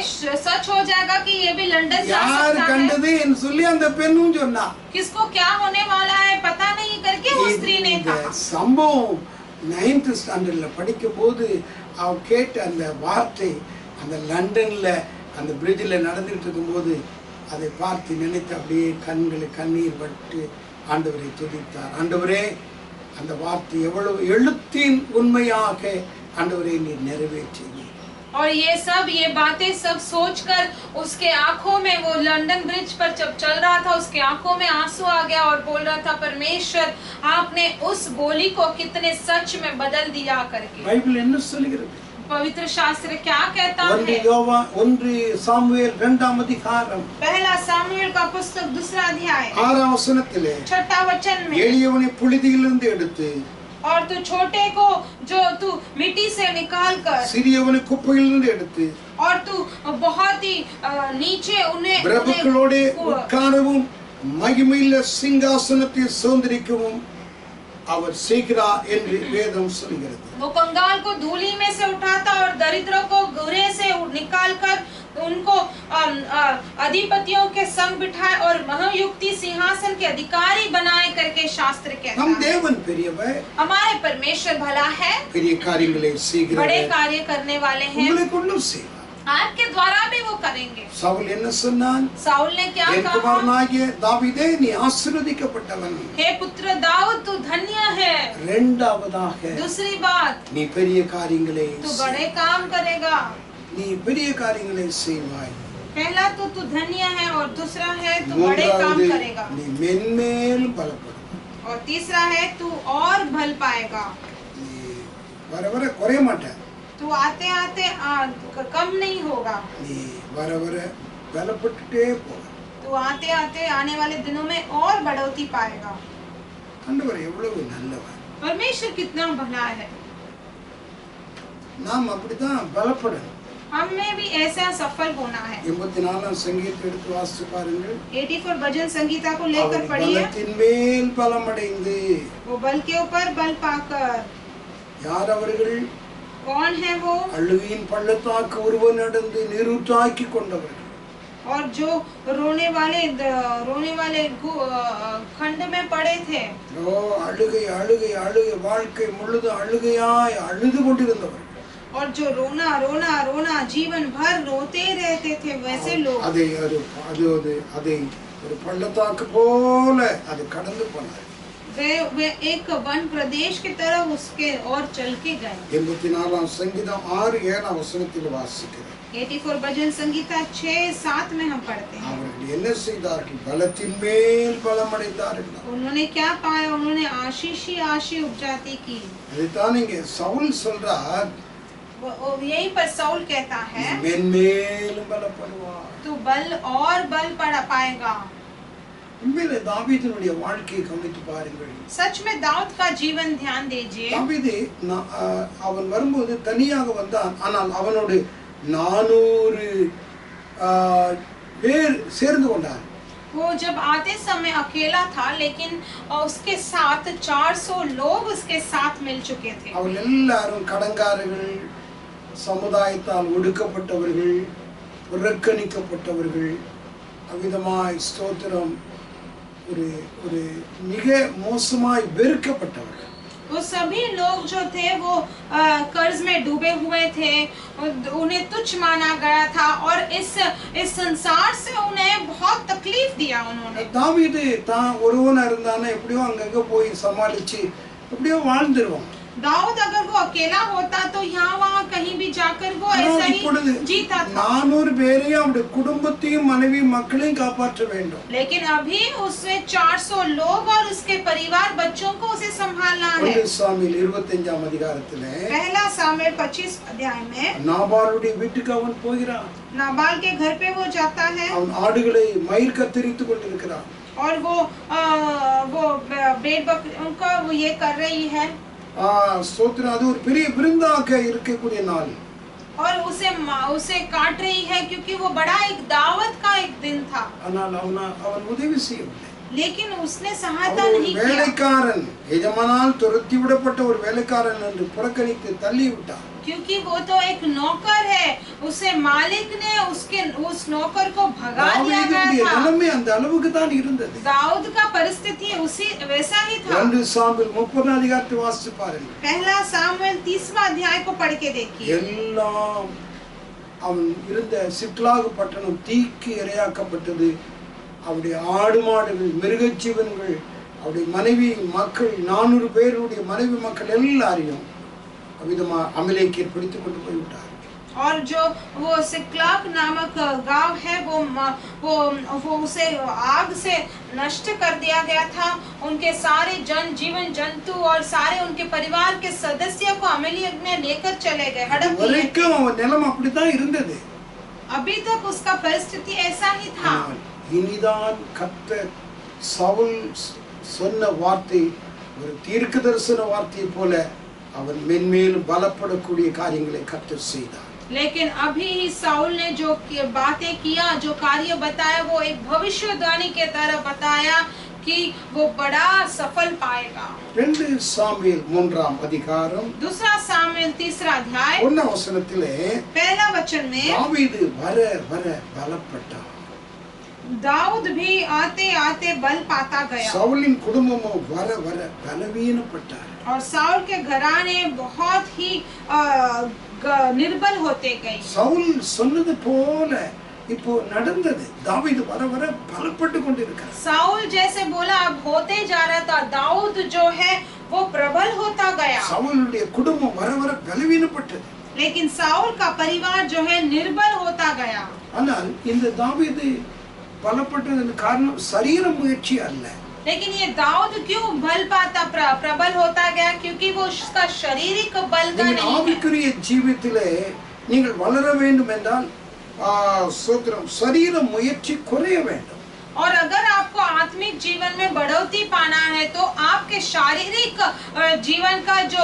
सच हो जाएगा कि ये भी लंदन जा सकता है. யார் கண்டது என்று சொல்லி அந்த பெண்ணும் சொன்னா. किसको क्या होने वाला है पता नहीं करके वो स्त्री ने कहा. சம்பவம் 9th ஸ்டாண்டர்ட்ல படிக்கும்போது அவ கேட்ட அந்த வார்த்தை அந்த லண்டன்ல அந்த பிரிட்ஜில் நடந்துட்டு இருக்கும்போது அதை பார்த்து நினைத்து அப்படியே கண்ணீர் பட்டு ஆண்டவரை துதித்தார். ஆண்டவரே, அந்த வார்த்தை எவ்வளவு எழுத்தின் உண்மையாக ஆண்டவரை நீர் நிறைவேற்றினீர். और ये बातें सब सोचकर उसके आंखों में, वो लंदन ब्रिज पर जब चल रहा था उसके आंखों में आंसू आ गया और बोल रहा था परमेश्वर आपने उस बोली को कितने सच में बदल दिया करके. बाइबल என்ன சொல்லுகிறது? पवित्र शास्त्र क्या कहता है? 1 சாமுவேல் 2ஆம் அதிகாரம் पहला सामुएल का पुस्तक 2 अध्याय 6ஆம் வசனத்திலே 6 वचन में, எளியவனை புழுதியிலிருந்து எடுத்து और तू छोटे को जो तू मिट्टी से निकाल कर, சிறியவனை குப்பையிலிருந்து எடுத்து और तू बहुत ही नीचे उन्हें பிரபுக்களோட உட்காரவும் மகிமையுள்ள சிங்காசனத்தை சுதந்திரிக்கவும் அவர் செய்கிறார் என்று வேதம் சொல்கிறது. वो कंगाल को धूली में से उठाता और दरिद्रों को गुरे से निकालकर उनको अधिपतियों के संग बिठाए और महायुक्ति सिंहासन के अधिकारी बनाए करके शास्त्र कहता हम है. देवन பெரியவர், हमारे परमेश्वर भला है, பெரிய காரியங்களை செய்கிறவர், बड़े कार्य करने वाले हैं, உங்களை கொண்டு செய்வார். आपके द्वारा भी वो करेंगे। சவுல் என்ன சொன்னான்? साउल ने क्या என் कहा? குமாரனாகிய தாவீதே நீ ஆசீர்வதிக்கப்பட்டவன். हे पुत्र दाऊद तू धन्य है। இரண்டாவதாக दूसरी बात, நீ பெரிய காரியங்களை तू बड़े काम करेगा। நீ பெரிய காரியங்களை செய்வாய். पहला तो तू धन्य है और दूसरा है तू बड़े काम மூன்றாவது करेगा நீ மென்மேலும் பலப்படுவாய். और तीसरा है तू और बल पाएगा। நீ வர வர குறைய மாட்ட. तू आते आते कम नहीं होगा। நீ வர வர பலப்பட்டுட்டே போவ. तू आते आते आने वाले दिनों में और बढ़ोतरी पाएगा। ஆண்டவர் எவ்வளவு நல்லவர். परमेश्वर कितना भला है। நாம் அப்படிதான் பலப்படணும். हमें भी ऐसा सफल होना है। 84 சங்கீதத்தை எடுத்து வாசித்து பாருங்கள். 84 भजन संगीता को लेकर அவர் पढ़िए। பலத்தின் மேல் பலமடைந்து वो बल के ऊपर बल पाकर। யார் அவர்கள்? कौन है वो? அழுகையின் பள்ளத்தாக்கு உருவ நடந்து நீரூற்றாக்கி கொண்டவர்கள். और जो रोने वाले खंड में पड़े थे। ஓ அழுகை அழுகை அழுகை வாழ்க்கை முழுதும் அழுகையாய் அழுது கொண்டிருந்தவர்கள். और जो रोना जीवन भर रोते रहते थे वैसे लोग। அதை ஒரு பள்ளத்தாக்கு போல அது கடந்து போனார். वे एक वन प्रदेश की तरह उसके और चल के गए। 84 சங்கீதம் 6-7 வசனத்தில் வாசிக்கிறேன். 84 भजन संगीता 6-7 में हम पढ़ते हैं। அவர்கள் என்ன செய்தார்கள்? பலத்தின் மேல் பலமடைந்தார்கள். उन्होंने क्या पाया? उन्होंने आशीष ही आशीष उपजाति की। அதுதான் இங்கே சவுல் சொல்றார், यही पर साउल कहता है மென்மேலும் பலப்படுவார். तू बल और बल पाएगा। உண்மையிலே தாவீதினுடைய வாழ்க்கையை கவனித்து பாருங்கள். सच में दाऊद का जीवन ध्यान दीजिए। தாவீது அவன் வரும்போது தனியாக வந்தான். ஆனால் அவனோடு 400 பேர் சேர்ந்து கொண்டார். वो जब आते समय अकेला था, लेकिन उसके साथ 400 लोग उसके साथ मिल चुके थे। அவர்கள் எல்லாரும் கடங்காரர்கள், சமுதாயத்தால் ஒடுக்கப்பட்டவர்கள், புறக்கணிக்கப்பட்டவர்கள், அவ்விதமாய் ஸ்தோத்திரம் ஒரு மிக மோசமாய் வெறுக்கப்பட்டவர்கள். वो सभी लोग जो थे वो कर्ज में डूबे हुए थे, उन्हें तुच्छ माना गया था और इस संसार से उन्हें बहुत तकलीफ दिया उन्होंने। தாவீது தான் ஒருவனா இருந்தானே எப்படியோ அங்கங்க போய் சமாளிச்சு எப்படியோ வாழ்ந்துருவான். दाऊद अगर वो अकेला होता तो यहाँ वहाँ कहीं भी जाकर वो ऐसा ही जीता था। 400 பேரையும் அவருடைய குடும்பத்தையும் மனைவி மக்களையும் காப்பாற்ற வேண்டும். लेकिन अभी उसमें 400 लोग और उसके परिवार बच्चों को उसे संभालना है। 1 சாமுவேல் 25 அதிகாரத்திலே पहला सामुएल 25 अध्याय में நாபாலுடைய வீட்டுக்கு அவன் போகிறான். नाबाल के घर पे वो जाता है அவன் ஆடுகளை மயிர் கத்தரித்து கொண்டிருக்கிறான். और वो भेड़ बकरियों का वो ये कर रही है। ஸ்தோத்திரம், அது ஒரு பெரிய விருந்தாக இருக்கக்கூடிய நாள். और उसे काट रही है क्योंकि वो बड़ा एक दावत का एक दिन था। ஆனால் அவன் உதவி செய்யவில்லை. लेकिन उसने सहायता नहीं किया। வேலைக்காரன், எஜமானால் துரத்தி விடப்பட்ட ஒரு வேலைக்காரன் என்று புறக்கணித்து தள்ளி விட்டான். क्योंकि वो तो एक नौकर है, उसे मालिक ने उस नौकर को भगा दिया गया था। நிலைமை அந்த அளவுக்கு தான் இருந்தது. दाऊद का परिस्थिति उसी वैसा ही था। 2 சாமுவேல் 30 அதிகாரத்தை வாசித்து பாருங்க. पहला सामुएल 30वां अध्याय को पढ़ के देखिए। எல்லாம் அவன் இருந்த சிக்லாகு பட்டணம் தீக்கு இரையாக்கப்பட்டது. அவருடைய ஆடு மாடுகள், மிருகஜீவன்கள், அவருடைய மனைவி மக்கள், 400 பேருடைய மனைவி மக்கள் எல்லாரையும் அவ்விதமா அமலேக்கியர் பிடித்து கொண்டு போய்விட்டார். और जो वो सिक्लाग नामक गांव है वो उसे आग से नष्ट कर दिया गया था। उनके सारे जीवन जंतु और सारे उनके परिवार के सदस्य को अमलेक ने लेकर चले गए, हड़प लिए। வரைக்கும் அவன் நிலம் அப்படிதான் இருந்தது. अभी तक उसका परिस्थिति ऐसा ही था। இனிதான் கர்த்தர் சவுல் சொன்ன வார்த்தை ஒரு தீர்க்கதரிசன வார்த்தையை போல அவன் மென்மேலும் பலப்படக்கூடிய காரியங்களை கர்த்தர் செய்தார். लेकिन अभी साउल ने जो बातें किया, जो कार्य बताया, वो एक भविष्यवाणी के तरह बताया कि वो बड़ा सफल पाएगा। 2 சாமுவேல் 3 அதிகாரம் दूसरा सामुएल 3 अध्याय 1 வசனத்திலே पहला वचन में தாவீது வர வர பலப்பட்டான். दाऊद भी आते आते बल पाता गया சவுலின் குடும்பமும் வர வர பலவீனப்பட்டார். और साउल के घराने बहुत ही निर्बल होते गए। சவுல் சொன்னது போல இப்போ நடந்தது. தாவீது வர வர பலப்பட்டு கொண்டிருக்கிறார். साउल जैसे बोला अब होते जा रहा था, दाऊद जो है वो प्रबल होता गया। சவுலுடைய குடும்பம் வர வர பலவீனப்பட்டது. लेकिन साउल का परिवार जो है निर्बल होता गया। ஆனால் இந்த தாவீது பலப்பட்டதற்கு காரணம் சரீர முயற்சி அல்ல. लेकिन ये दाऊद क्यों बल पाता प्रबल होता गया? क्योंकि वो उसका शारीरिक बल का नहीं है। ஆவிக்குரிய ஜீவிதத்திலே நீங்கள் வளர வேண்டும் என்றால் சோத்திரம் சரீர முயற்சி குறைய வேண்டும். और अगर आपको आत्मिक जीवन में बढ़ोतरी पाना है तो आपके शारीरिक जीवन का जो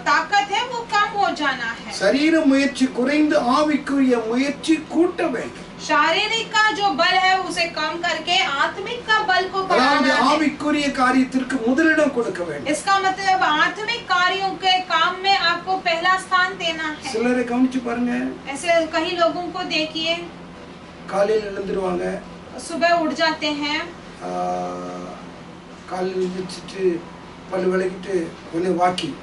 ताकत है वो कम हो जाना है। சரீர முயற்சி குறைந்து ஆவிக்குரிய முயற்சி கூட்ட வேண்டும். शारीरिक का जो बल है उसे कम करके आत्मिक का बल को बढ़ाना है। ஆவிக்குரிய காரியத்திற்கு முதலிடம் கொடுக்க வேண்டும். इसका मतलब आत्मिक कार्यों के काम में आपको पहला स्थान देना है। சிலரை கவனிச்சு பாருங்க. ऐसे कई लोगों को देखिए, காலையில் எழுந்திருவாங்க, सुबह उठ जाते हैं, காலையில் எழுந்திருச்சிட்டு பல்லு விளக்கிட்டு உடனே வாக்கிங்,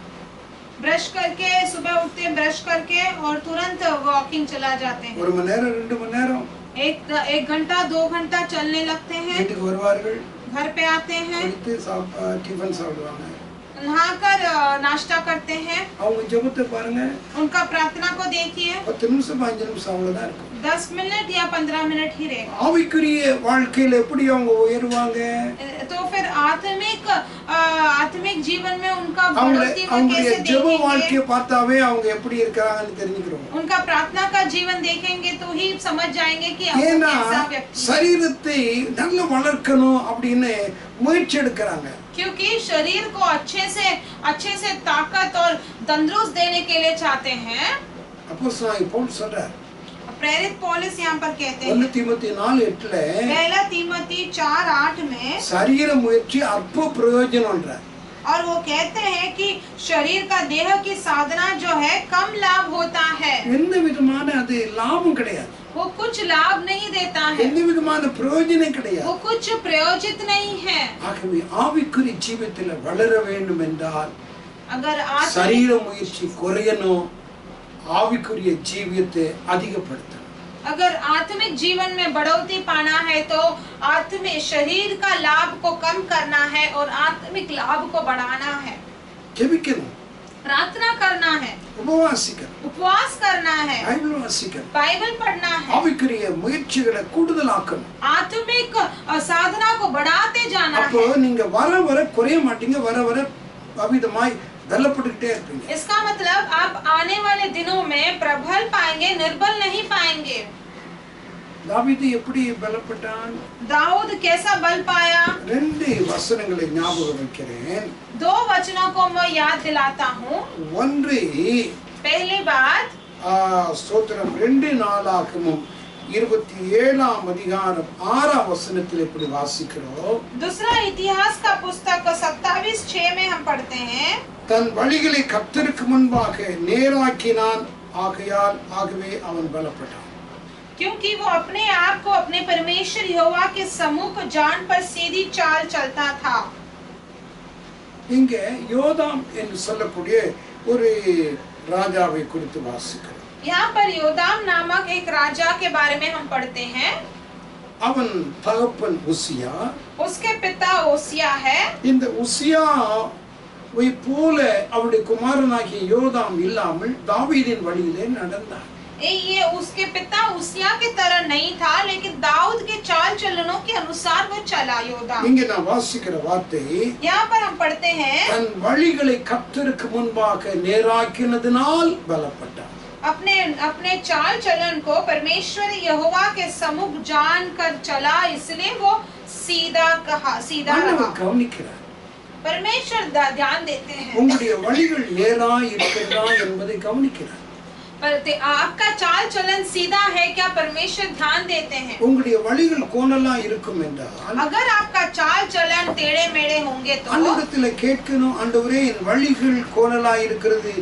ब्रश करके सुबह उठते हैं, ब्रश करके और तुरंत वॉकिंग चला जाते हैं। 1 மணி நேரம் 2 மணி நேரம் एक घंटा 2 घंटा चलने लगते हैं, வீட்டுக்கு வருவார்கள், घर पे आते हैं, டிஃபன் சாப்பிடுவாங்க, नहाकर नाश्ता करते हैं। அவங்க ஜெபத்தை பாருங்க. उनका प्रार्थना को देखिए, 10 நிமிஷம் 5 நிமிஷம் அவ்வளவுதான் இருக்கும். 10 मिनट या 15 मिनट ही रहेगा। ஆவிக்குரிய வாழ்க்கையில எப்படி அவங்க உயருவாங்க? तो फिर आत्मिक जीवन में उनका बढ़ोतरी को அவங்களுடைய कैसे ஜெப देखेंगे? வாழ்க்கையை பார்த்தாவே அவங்க எப்படி இருக்காங்கன்னு தெரிஞ்சுக்கிறோம். उनका प्रार्थना का जीवन देखेंगे तो ही समझ जाएंगे कि वो ஏன்னா कैसा व्यक्ति है। சரீரத்தை நல்ல வளர்க்கணும் அப்படின்னு முயற்சி எடுக்கிறாங்க. क्योंकि शरीर को अच्छे से ताकत और तंदुरुस्त देने के लिए चाहते हैं। அப்போஸ்தலனாகிய பவுல் சொல்றார், प्रेरित पौलुस यहाँ पर कहते 1 हैं, தீமோத்தேயு 4:8ல पहला तीमोथी 4:8 में, சரீர முயற்சி அற்ப பிரயோஜனம்ன்றார். और वो कहते हैं कि शरीर का देह की साधना जो है कम लाभ होता है। எந்த விதமான அது லாபம் கிடையாது, वो कुछ लाभ नहीं देता है, எந்த விதமான பிரயோஜனம் கிடையாது. वो कुछ प्रयोजित नहीं है। ஆகவே ஆவிக்குரிய ஜீவிதத்தில் வளர வேண்டும் என்றால் अगर சரீர முயற்சி குறையணும், ஆவிக்குரிய ஜீவியத்தை அதிகப்படுத்தணும். अगर आत्मिक जीवन में बढ़ोतरी पाना है तो आत्मिक शरीर का लाभ को कम करना है और आत्मिक लाभ को बढ़ाना है। ஜெபிக்கணும், प्रार्थना करना है, உபவாசிக்கணும், उपवास करना है, பைபிள் வாசிக்கணும், बाइबल पढ़ना है, ஆவிக்குரிய முயற்சிகளை கூடுதலாக்கணும். आत्मिक साधना को बढ़ाते जाना அப்போ है। நீங்க வர வர குறைய மாட்டீங்க, வர வர அவிதமாய் பலப்பட்டுக்கிட்டே இருப்பீங்க. इसका मतलब आप आने वाले दिनों में प्रबल पाएंगे, निर्बल नहीं पाएंगे। தாவீது எப்படி பலப்பட்டான்? दाऊद कैसा बल पाया? 2 வசனங்களை ஞாபகம் வைக்கிறேன். 2 वचनों को मैं याद दिलाता हूँ। ஒன்று पहली बात, ஸ்தோத்திரம் 2 நாளாகமம் 27ஆம் அதிகாரம் 6ஆம் வசனத்தில் எப்படி வாசிக்கிறோம்? दूसरा इतिहास का पुस्तक 27:6 में हम पढ़ते हैं, தன் வழிகளை கர்த்தருக்கு முன்பாக நேராக்கினான், ஆகவே அவன் பலப்பட்டான். क्योंकि वो अपने आप को अपने परमेश्वर यहोवा के सम्मुख जान पर सीधी चाल चलता था। இங்க யோதாம் என்று சொல்லக்கூடிய ஒரு ராஜாவை குறித்து வாசிக்கிறோம். यहाँ पर योदाम नामक एक राजा के बारे में हम पढ़ते हैं। அவன் தகப்பன் உசியா. उसके पिता ओसिया है। இந்த உசியாவை போல அவருடைய குமாரனாகிய யோதாம் இல்லாமல் தாவீதின் வழியிலே நடந்தான். ये उसके पिता उसिया की तरह नहीं था, लेकिन दाऊद के चाल चलनों के अनुसार वो चला योदाम। இங்க நான் வாசிக்கிற வார்த்தை, यहाँ पर हम पढ़ते हैं, தன் வழிகளை கர்த்தருக்கு முன்பாக நேராக்கினதினால் பலப்பட்டான். अपने चाल चलन को परमेश्वर यहोवा के सम्मुख जान कर चला, इसलिए वो सीधा रहा। கவனிக்கிறார், परमेश्वर ध्यान देते हैं। உங்களுடைய வழிகள் நேராய் இருக்கிறதா என்பதை கவனிக்கிறார். आपका चाल चलन सीधा है क्या? परमेश्वर ध्यान देते हैं। உங்களுடைய வழிகள் கோணலா இருக்கும் என்றால் अगर आपका चाल चलन टेढ़े मेढ़े होंगे तो ஆண்டவரிடத்தில் கேட்கணும், ஆண்டவரே என் வழிகள் கோணலா இருக்கிறது,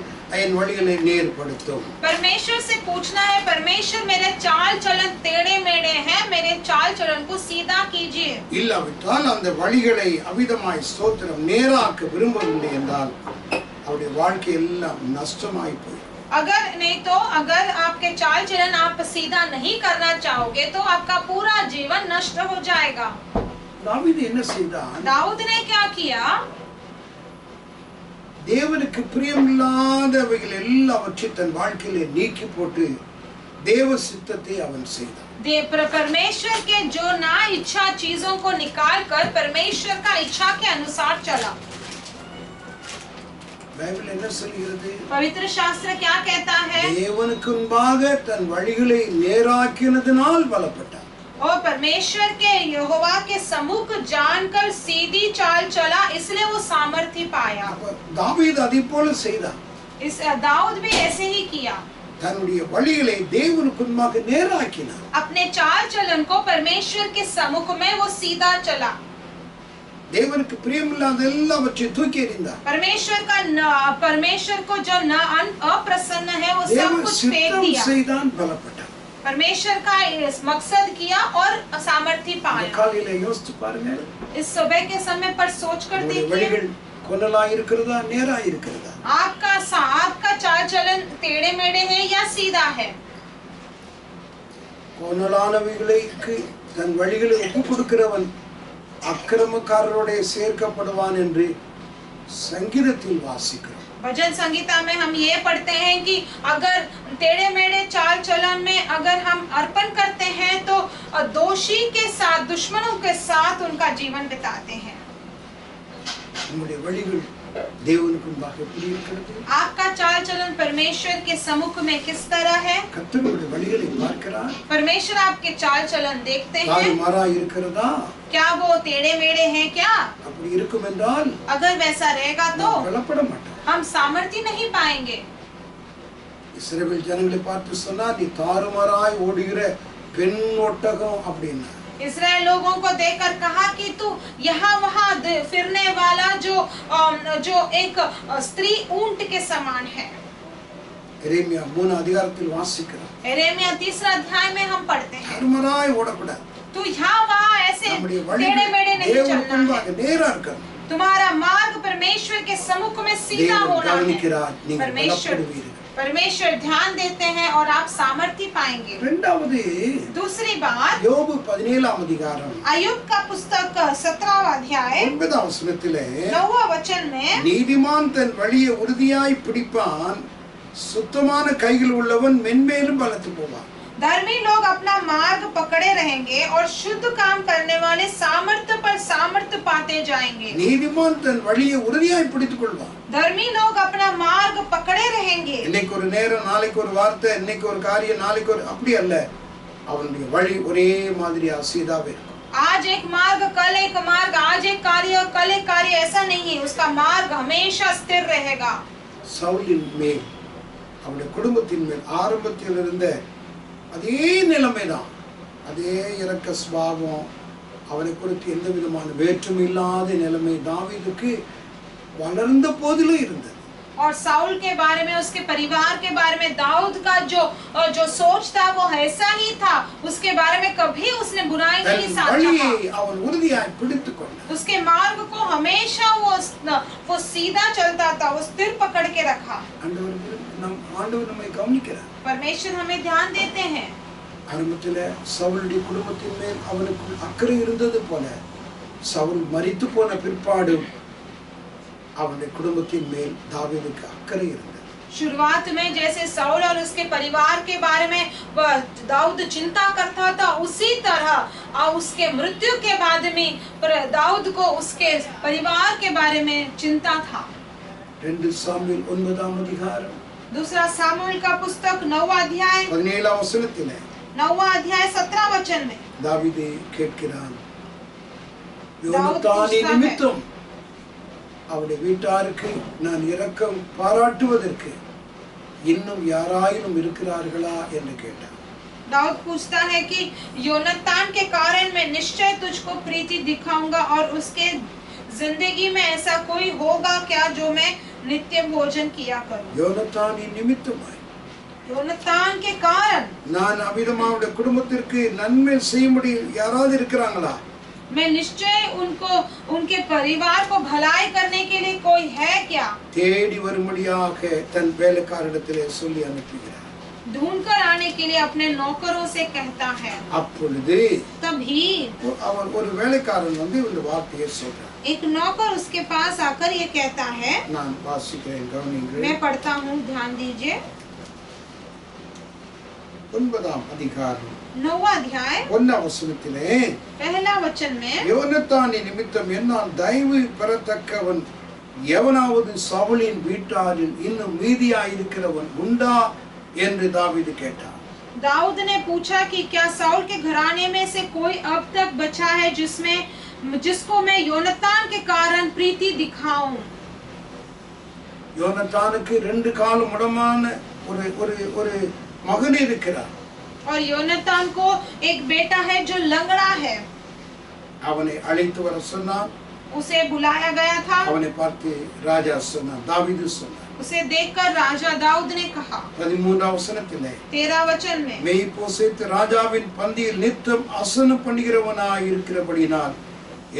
என் வழிகளை நேர்படுத்தும். परमेश्वर से पूछना है, परमेश्वर मेरे चाल चलन टेढ़े मेढ़े हैं, मेरे चाल चलन को सीधा कीजिए। இல்லாவிட்டால் அந்த வழிகளை அவிதமாய் ஸ்தோத்திரம் நேராக்க விரும்பவில்லை என்றால் அவருடைய வாழ்க்கை எல்லாம் நஷ்டமாய் போய். अगर नहीं तो अगर आपके चाल चलन आप सीधा नहीं करना चाहोगे तो आपका पूरा जीवन नष्ट हो जाएगा। தாவீது என்ன செய்தான்? दाऊद ने क्या किया? தேவனுக்கு பிரியமில்லாதவைகள் எல்லாவற்றையும் தன் வாழ்க்கையிலே நீக்கி போட்டு தேவ சித்தத்தை அவன் செய்தான். परमेश्वर के जो ना इच्छा चीजों को निकाल कर परमेश्वर का इच्छा के अनुसार चला। பைபிள் என்ன சொல்கிறது? पवित्र शास्त्र क्या कहता है? தேவனுக்கு முன்பாக தன் வழிகளை நேராக்கினதினால் பலப்பட்டான். और परमेश्वर के यहोवा के सम्मुख जानकर सीधी चाल चला, इसलिए वो सामर्थ्य पाया। தாவீது அதை போல செய்தான். इस दाऊद भी ऐसे ही किया। தன்னுடைய வழிகளை தேவனுக்கு முன்பாக நேராக்கினான். अपने चाल चलन को परमेश्वर के सम्मुख में वो सीधा चला। தேவனுக்கு பிரியமில்லாத எல்லாவற்றையும் தூக்கி எறிந்தார். परमेश्वर को जो न अप्रसन्न है वो सब कुछ फेंक दिया। செய்தான், பலப்பட்டான். परमेश्वर का मकसद किया और सामर्थ्य पाया। காலையில யோசிச்சு பாருங்க, इस सुबह के समय पर सोच कर देखिए, வழிகள் கோணலா இருக்கிறதா நேரா இருக்கிறதா? आपका चाल चलन टेढ़े मेढ़े है या सीधा है? கோணலானவைகளுக்கு தன் வழிகளை ஒப்புக் கொடுக்கிறவன் அக்கிரமக்காரரோட சேர்க்கப்படுவான் என்று சங்கீதத்தில் வாசிக்கிறோம். भजन संगीता में हम ये पढ़ते हैं कि अगर टेढ़े मेढ़े चाल चलन में अगर हम अर्पण करते हैं तो दोषी के साथ, दुश्मनों के साथ उनका जीवन बिताते हैं। நம்முடைய வழிகள் தேவனுக்கு முன்பாக எப்படி இருக்கிறது? आपका चाल चलन परमेश्वर के सम्मुख में किस तरह है? கர்த்தருடைய வழிகளை பார்க்கிறார். परमेश्वर आपके चाल चलन देखते हैं। தாறுமாறா இருக்கிறதா? क्या वो टेढ़े मेढ़े हैं क्या? அப்படி இருக்கும் என்றால் अगर वैसा रहेगा तो பலப்பட மாட்டான். हम सामर्थ्य नहीं पाएंगे। இஸ்ரவேல் ஜனங்களை பார்த்து சொன்னா, நீ தாறுமாறாய் ஓடுகிற பெண் ஒட்டகம் அப்படின்னா. इस्राएल लोगों को देखकर कहा कि तू यहाँ वहाँ फिरने वाला जो एक स्त्री ऊंट के समान है। எரேமியா 3 அதிகாரத்தில் வாசிக்கிறோம். यिर्मयाह 3 अध्याय में हम पढ़ते हैं, தாறுமாறாய் ஓடக்கூடாது. तू यहाँ वहाँ ऐसे टेढ़े मेढ़े नहीं चलना है। நேரா இருக்கணும். तुम्हारा मार्ग परमेश्वर के सम्मुख में सीधा होना है। परमेश्वर ध्यान देते हैं और आप सामर्थ्य पाएंगे। இரண்டாவது, दूसरी बात, யோபு 17 அதிகாரம் अय्यूब का पुस्तक 17 अध्याय 9 வசனத்திலே 9 वचन में, நீதிமான் தன் வழியை உறுதியாய் பிடிப்பான், சுத்தமான கைகள் உள்ளவன் மென்மேலும் பலத்து போவான். धर्मी लोग अपना मार्ग पकड़े रहेंगे और शुद्ध काम करने वाले सामर्थ्य पर सामर्थ्य पाते जाएंगे। நீதிமான் தன் வழியை உறுதியாய் பிடித்துக் கொள்வான். धर्मी लोग अपना मार्ग पकड़े रहेंगे। இன்னைக்கு ஒரு நேரம், நாளைக்கு ஒரு வார்த்தை, இன்னைக்கு ஒரு காரியம், நாளைக்கு ஒரு, அப்படி அல்ல. அவனுடைய வழி ஒரே மாதிரி சீதாவே இருக்கும். आज एक मार्ग, कल एक मार्ग, आज एक कार्य, कल एक कार्य, ऐसा नहीं है। उसका मार्ग हमेशा स्थिर रहेगा। சவுலின் மேல், அவனுடைய குடும்பத்தின் மேல் ஆரம்பத்தில் இருந்த அதே நிலைமைதான், அதே இரக்க சுபாவம், அவனை குறித்து எந்த விதமான வேற்றுமை இல்லாத நிலைமை தாவீதுக்கு வளர்ந்த போதிலும் இருந்தது. और साउल के बारे में, उसके परिवार के बारे में दाऊद का जो सोच था वो ऐसा ही था। उसके बारे में कभी उसने बुराई नहीं सोचा। அவன் உறுதியாய் பிடித்துக் கொண்டான். उसके मार्ग को हमेशा वो सीधा चलता था, वो स्थिर पकड़ के रखा। ஆண்டவர் நம்மை கவனிக்கிறார். परमेश्वर हमें ध्यान देते हैं। ஆரம்பத்தில் சவுலுடைய குடும்பத்தின் மேல் அவனுக்கு அக்கறை இருந்தது போல, சவுல் மரித்து போன பிற்பாடு அவனுடைய குடும்பத்தின் மேல் தாவீதுக்கு அக்கறை இருந்தது. शुरुआत में जैसे साउल और उसके परिवार के बारे में दाऊद चिंता करता था, उसी तरह उसके मृत्यु के बाद में दाऊद को उसके परिवार के बारे में चिंता था। 2 சாமுவேல் 9 அதிகாரம், दूसरा सामुएल का पुस्तक 9 अध्याय 17 வசனத்திலே 9 अध्याय 17 वचन में தாவீது கேட்கிறான், யோனத்தானின் நிமித்தம் அவருடைய வீட்டாருக்கு நான் இரக்கம் பாராட்டுவதற்கு இன்னும் யாராயினும் இருக்கிறார்களா என்று கேட்டார். दाऊद पूछता है कि योनातान के कारण मैं निश्चय तुझको प्रीति दिखाऊंगा और उसके जिंदगी में ऐसा कोई होगा क्या जो मैं नित्य भोजन किया करूं. யோனத்தானின் நிமித்தமாய் योनातान के कारण நான் அவிதமாவுடைய குடும்பத்திற்கு நன்மை செய்யும்படி யாராவது இருக்கிறாங்களா? मैं निश्चय उनको उनके परिवार को भलाई करने के लिए कोई है क्या? தேடி வரும்படியாக தன் வேலைக்காரரிடத்திலே சொல்லி அனுப்புகிறார். ढूंढ कर आने के लिए अपने नौकरों से कहता है. அப்பொழுது तभी அவன் ஒரு வேலைக்காரன் வந்து இந்த வார்த்தையை சொல்றான். एक नौकर उसके पास आकर ये कहता है, நான் வாசிக்கிறேன், கவனியுங்கள். मैं पढ़ता हूँ, ध्यान दीजिए. 9ஆம் அதிகாரம் 9वां अध्याय 1ஆம் வசனத்திலே पहला वचन में யோனத்தானின் நிமித்தம் என்னால் தயவு பெறத்தக்கவன் எவனாவது சவுலின் வீட்டாரில் இன்னும் மீதியாயிருக்கிறவன் உண்டா என்று தாவீது கேட்டார். दाऊद ने पूछा कि क्या साउल के घराने में से कोई अब तक बचा है जिसको मैं योनातान के कारण प्रीति दिखाऊं. யோனத்தானுக்கு 2 கால் முடமான ஒரு மகன் இருக்கிறார். और योनातान को एक बेटा है जो लंगड़ा है. அவனை அழைத்து வர சொன்னான். उसे बुलाया गया था. அவனை பார்த்து ராஜா சொன்னான், தாவீது சொன்னான். उसे देखकर राजा दाऊद ने कहा 13ஆம் வசனத்திலே 13 वचन में மேய்போசேத் ராஜாவின் பந்தியில் நித்தம் ஆசனம் பண்ணுகிறவனாய் இருக்கிறபடினால்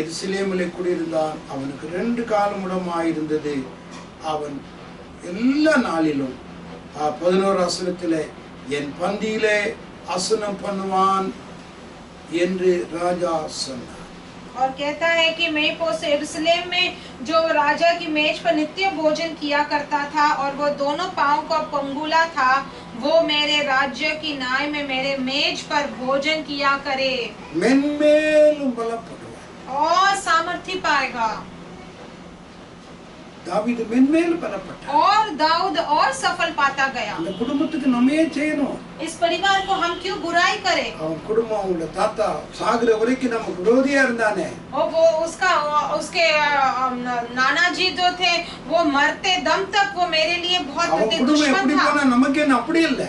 எருசலேமிலே குடியிருந்தான். அவனுக்கு 2 கால் முடமாயிருந்தது. அவன் எல்லா நாளிலும் 11ஆம் வசனத்திலே என் பந்தியிலே ஆசனம் பண்ணுவான் என்று ராஜா சொன்னார். और कहता है कि मेपोसे यरूशलेम में जो राजा की मेज पर नित्य भोजन किया करता था और वो दोनों पांव का पंगुला था, वो मेरे राज्य की नाय में मेरे मेज पर भोजन किया करे மென்மேலும் பலப்படுவான். और सामर्थ्य पाएगा. தாவீது மென்மேலும் பலப்பட்டான். और दाऊद और सफल पाता गया. அந்த குடும்பத்துக்கு நம்மே செய்யணும். इस परिवार को हम क्यों बुराई करें? அவன் குடும்பம் அவங்களோட தாத்தா சாகுற வரைக்கும் நமக்கு விரோதியா இருந்தானே. और वो उसके नाना जी जो थे वो मरते दम तक वो मेरे लिए बहुत அவன் बड़े குடும்பம் दुश्मन எப்படி था. போனா நமக்கு என்ன அப்படி இல்ல.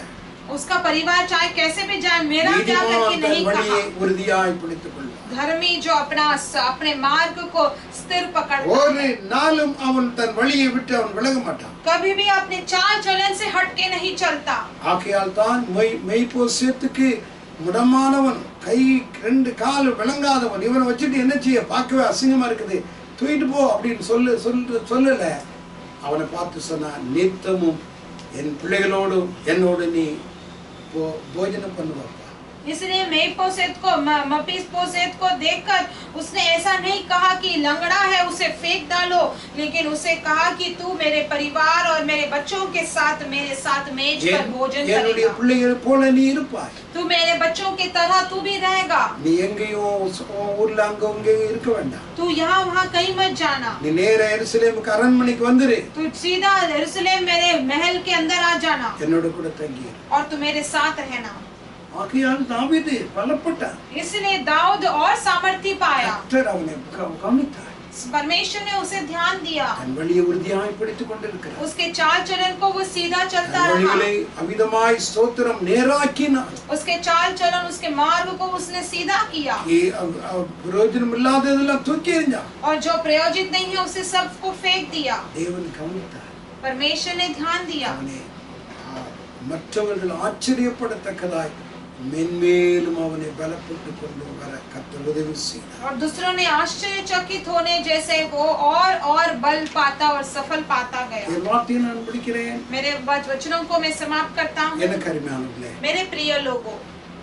उसका परिवार चाहे कैसे भी जाए, मेरा क्या करके நீதிமான் नहीं தன் வழியை कहा. உறுதியாய் பிடித்துக் கொள்வான். धर्मी जो अपने मार्ग को स्थिर पकड़ता ஒரு है, நாளும் அவன் தன் வழியை விட்டு அவன் விலக மாட்டான். कभी भी अपने चाल चलन से हटके नहीं चलता. ஆகையால் தான் மெய்போசேத்துக்கு முடமானவன், கை 2 கால் விளங்காதவன், இவனை வச்சுட்டு என்ன செய்ய, பார்க்கவே அசிங்கமா இருக்குது, தூக்கிட்டு போ அப்படின்னு சொல்லல. அவனை பார்த்து சொன்னான், நித்தமும் என் பிள்ளைகளோடும் என்னோடு நீ भोजन பண்ணுவாப்பா. इसलिए मेफीबोशेत को देखकर उसने ऐसा नहीं कहा कि लंगड़ा है उसे फेंक डालो, लेकिन उसे कहा कि तू मेरे परिवार और मेरे बच्चों के साथ मेरे साथ मेज पर भोजन என்னுடைய करेगा. பிள்ளைகள் போல நீ இருப்பாய். तू मेरे बच्चों की तरह तू भी रहेगा. நீ எங்கேயும் ஊர்ல அங்க இருக்க வேண்டாம். तू यहाँ वहाँ कहीं मत जाना. நீ நேரா எருசலேமுக்கு அரண்மனைக்கு வந்துரு. तू सीधा यरूशलेम मेरे महल के अंदर आ जाना என்னோட கூட தங்கி और तू मेरे साथ रहना. ஆகையால் தாவீது பலப்பட்டான். इसलिए दाऊद और सामर्थ्य पाया. கர்த்தர் அவனை கவனித்தார். परमेश्वर ने उसे ध्यान दिया. தன் வழியை உறுதியாய் பிடித்துக் கொண்டிருக்கிறார். उसके चाल चलन को वो सीधा चलता தன் रहा. வழிகளை அவிதமாய் ஸ்தோத்திரம் நேராக்கினார். उसके चाल चलन उसके मार्ग को उसने सीधा किया. பிரயோஜனம் இல்லாததெல்லாம் தூக்கி எறிஞ்சான். और जो प्रयोजित नहीं है उसे सबको फेंक दिया. தேவன் கவனித்தார். परमेश्वर ने ध्यान दिया. அவனை மற்றவர்கள் ஆச்சரியப்படத்தக்கதாய் மென்மேலும் அவனை பலப்பட்டு கொண்டு வர கர்த்தர் உதவி செய்தார். और दूसरों ने आश्चर्यचकित होने जैसे वो और बल पाता और सफल पाता गया. என் வார்த்தையை நான் முடிக்கிறேன். मेरे वचनों को मैं समाप्त करता हूँ. எனக்கு அருமையானவர்களே, मेरे प्रिय लोगों,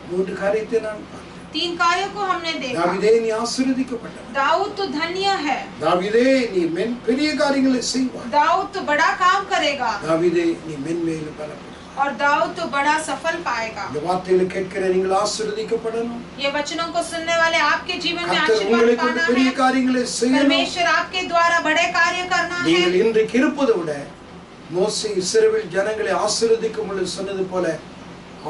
3 காரியத்தை நான் பார்த்தேன். 3 कार्यों को हमने देखा. தாவீதே நீ ஆசீர்வதிக்கப்பட்டவன். दाऊद तो धन्य है. தாவீதே நீ பெரிய காரியங்களை செய்வாய். दाऊद तो बड़ा काम करेगा. தாவீதே நீ மென்மேலும் பலப்படுவாய். और दाऊद तो बड़ा सफल पाएगा. இந்த வார்த்தைகளை கேட்கிற நீங்கள் ஆசீர்வதிக்கப்படணும். ये वचनों को सुनने वाले आपके जीवन में கர்த்தர் आशीर्वाद உங்களை கொண்டு पाना பெரிய है. காரியங்களை செய்யணும். परमेश्वर आपके द्वारा बड़े कार्य करना है. நீங்கள் இன்றைக்கு இருப்பதை விட மோசே இஸ்ரவேல் ஜனங்களை ஆசீர்வதிக்கும் பொழுது சொன்னது போல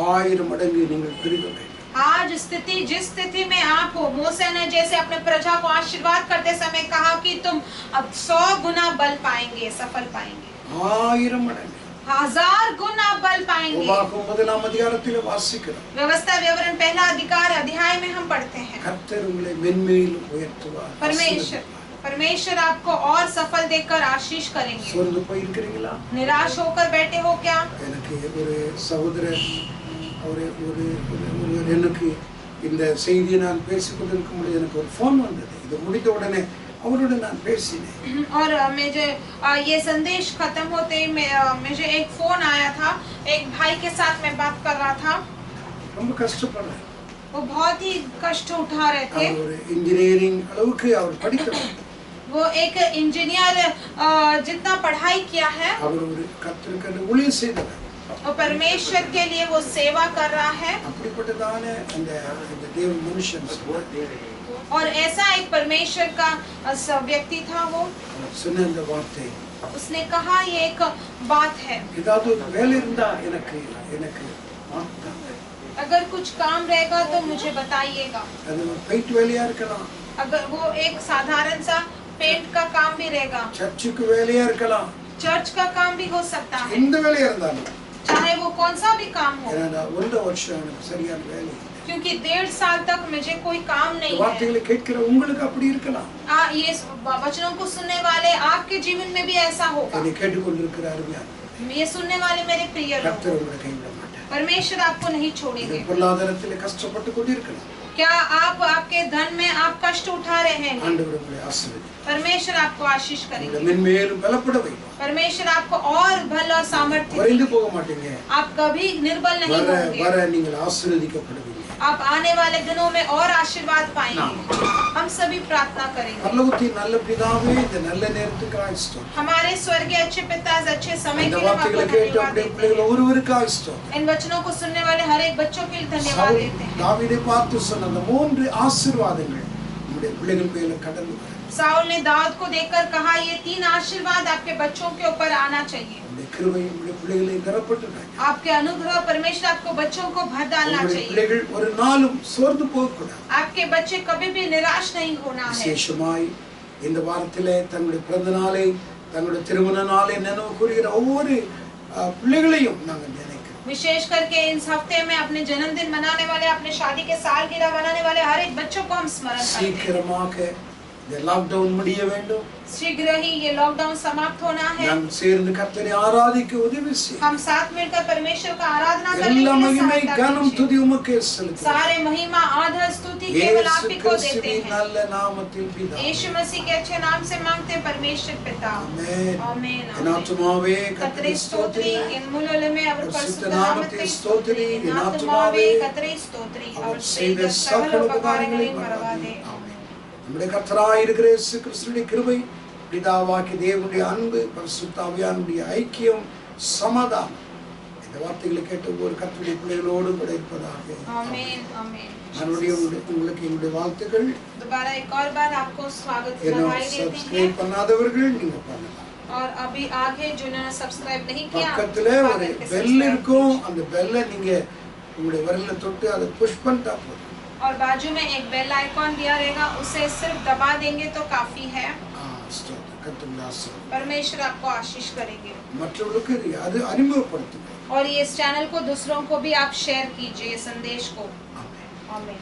1000 மடங்கு நீங்கள் பெருக வேண்டும். आज स्थिति जिस स्थिति में आप हो, मूसा ने जैसे अपने प्रजा को आशीर्वाद करते समय कहा कि तुम अब 100 गुना बल पाएंगे, सफल पाएंगे. 1000 மடங்கு 1000 गुण आप बल पाएंगे। உபாகமம் 1ஆம் அதிகாரத்திலே வாசிக்கிறோம். व्यवस्था विवरण पहला अध्याय में हम पढ़ते हैं। கர்த்தர் உங்களை மென்மேலும் உயர்த்துவார். परमेश्वर आपको और सफल देकर आशीष करेंगे। சோர்ந்து போயிருக்கிறீங்களா? निराश होकर बैठे हो क्या? எனக்கு ஒரு சகோதரர் ஒரு எனக்கு இந்த செய்தியை நான் பேசிக்கொண்டிருக்கும் பொழுது எனக்கு ஒரு ஃபோன் வந்தது. இது முடிந்த உடனே அவரோட நான் பேசினேன். और मुझे ये संदेश खत्म होते ही मुझे एक फोन आया था। एक भाई के साथ मैं बात कर रहा था। ரொம்ப கஷ்டப்படுறேன். वो बहुत ही कष्ट उठा रहे थे। ஒரு इंजीनियरिंग அளவுக்கு அவர் படித்தவர். वो एक इंजीनियर जितना पढ़ाई किया है, அவர் ஒரு கர்த்தருக்கு ஊழியம் செய்தவர். और परमेश्वर के लिए वो सेवा कर रहा है। அப்படிப்பட்டதான அந்த தேவ மனுஷன் और ऐसा एक परमेश्वर का व्यक्ति था। वो சொன்ன அந்த வார்த்தை, उसने कहा ये एक बात है, ஏதாவது வேலை இருந்தா எனக்கு மாத்தாங்க. अगर कुछ काम रहेगा तो मुझे बताइएगा। அது பெயிண்ட் வேலையா இருக்கலாம், अगर वो एक साधारण सा पेंट का काम भी रहेगा, சர்ச்சுக்கு வேலையா இருக்கலாம், चर्च का काम भी हो सकता है, எந்த வேலையா இருந்தாலும். चाहे वो कौन सा भी काम हो। ஏன்னா 1 வருஷம் எனக்கு சரியான வேலை இல்லை. क्योंकि 1.5 साल तक मुझे कोई काम नहीं है। வார்த்தைகளை கேட்கிற உங்களுக்கு அப்படி இருக்கலாம். ये वचनों को सुनने वाले आपके जीवन में भी ऐसा होगा। என்னை கேட்டுக்கொண்டிருக்கிற அருமையான ये सुनने वाले मेरे प्रिय लोग, கர்த்தர் உங்களை கைவிட மாட்டார். परमेश्वर आपको नहीं छोड़ेंगे। பொருளாதாரத்திலே கஷ்டப்பட்டு கொண்டிருக்கலாம், क्या आप आपके धन में आप कष्ट उठा रहे हैं? ஆண்டவர் உங்களை ஆசீர்வதிப்பார். परमेश्वर आपको आशीष करेंगे। மென்மேலும் பலப்பட வைப்பார். परमेश्वर आपको और बल और सामर्थ्य குறைந்து देंगे। போக மாட்டீங்க. आप कभी निर्बल नहीं வர होंगे। நீங்கள் ஆசீர்வதிக்கப்படுவீங்க. आप आने वाले दिनों में और आशीर्वाद पाएंगे। हम सभी प्रार्थना करेंगे। பரலோகத்தின் நல்ல பிதாவே, இந்த நல்ல நேரத்துக்காக ஸ்தோத்திரம். हमारे स्वर्गीय अच्छे पिता, इस अच्छे समय இந்த के लिए हम வார்த்தைகளை आपको கேட்டு धन्यवाद அப்படியே देते பிள்ளைகள் हैं। ஒவ்வொருவருக்காக ஸ்தோத்திரம். इन वचनों को सुनने वाले हर एक बच्चों के लिए धन्यवाद देते हैं। தாவீதை பார்த்து சொன்ன அந்த 3 ஆசீர்வாதங்கள் நம்முடைய பிள்ளைகள் மேல கடந்து வர. साउल ने दाऊद को देखकर कहा, ये 3 आशीर्वाद आपके बच्चों के ऊपर आना चाहिए। நம்முடைய கிருபை நம்முடைய பிள்ளைகளை நிரப்பட்டுட்டாங்க. आपके अनुग्रह परमेश्वर आपको बच्चों को भर डालना நம்முடைய चाहिए। பிள்ளைகள் ஒரு நாளும் சோர்ந்து போக கூடாது. आपके बच्चे कभी भी निराश नहीं होना है। விசேஷமாய் இந்த வாரத்திலே தங்களுடைய பிறந்த நாளை, தங்களுடைய திருமண நாளை நினைவு கூறுகிற ஒவ்வொரு பிள்ளைகளையும் நாங்கள் நினைக்கிறோம். विशेष करके इस हफ्ते में अपने जन्मदिन मनाने वाले, अपने शादी के सालगिरह मनाने वाले हर एक बच्चों को हम स्मरण करते हैं। சீக்கிரமாக இந்த லாக்டவுன் முடிய வேண்டும். शीघ्र ही ये लॉकडाउन समाप्त होना है। நாம் சேர்ந்து கர்த்தரை ஆராதிக்க உதவி செய்யும். हम साथ मिलकर परमेश्वर का आराधना करने எல்லா के लिए மகிமை सहायता கனம் कीजिए। துதி உமக்கே செலுத்துகிறோம். सारे महिमा आदर स्तुति केवल आप ही को देते இயேசு हैं। நல்ல நாமத்தில் பிதாவே. यीशु मसीह के अच्छे नाम से मांगते हैं परमेश्वर पिता। ஆமென். आमीन। என் ஆத்துமாவே कतरे கர்த்தரை स्तोत्री ஸ்தோத்திரி. इन मूलों में अवर परिशुद्ध परिशुद्ध नामते नामते स्तोत्री, स्तोत्री। इन इन आत्मावे आत्मावे कतरे स्तोत्री அவர் और செய்த செய்த சகல சகல உபகாரங்களை உபகாரங்களையும் மறவாதே। ஆமென். நம்முடைய கர்த்தராய் இருக்கிற இயேசு கிறிஸ்துவின் கிருபை, பிதாவாகிய தேவனுடைய அன்பு, பரிசுத்த ஆவியானவருடைய ஐக்கியம், சமாதானம் இந்த வார்த்தைகளை கேட்ட ஒவ்வொரு கர்த்தருடைய பிள்ளைகளோடு கூட இருப்பதாக. आमीन आमीन। மறுபடியும் உங்களுக்கு என்னுடைய வாழ்த்துக்கள். दोबारा एक और बार आपको स्वागत இன்னும் बधाई देते हैं। சப்ஸ்கிரைப் பண்ணாதவர்கள் நீங்க பண்ணலாம். और अभी आगे जिन्होंने सब्सक्राइब नहीं किया, பக்கத்துல ஒரு பெல் இருக்கும், அந்த பெல்லை நீங்க உங்களுடைய விரல்ல தொட்டு அதை புஷ் பண்ணிட்டா போதும். और बाजू में एक बेल आइकॉन दिया रहेगा, उसे सिर्फ दबा देंगे तो काफी है। ஸ்தோத்திரம். கர்த்தருடைய ஆசீர்வாதம். परमेश्वर आपको आशीष करेंगे। மற்றவர்களுக்கு அது அறிமுகப்படுத்துங்க. और ये इस चैनल को दूसरों को भी आप शेयर कीजिए, संदेश को। ஆமென். आमीन।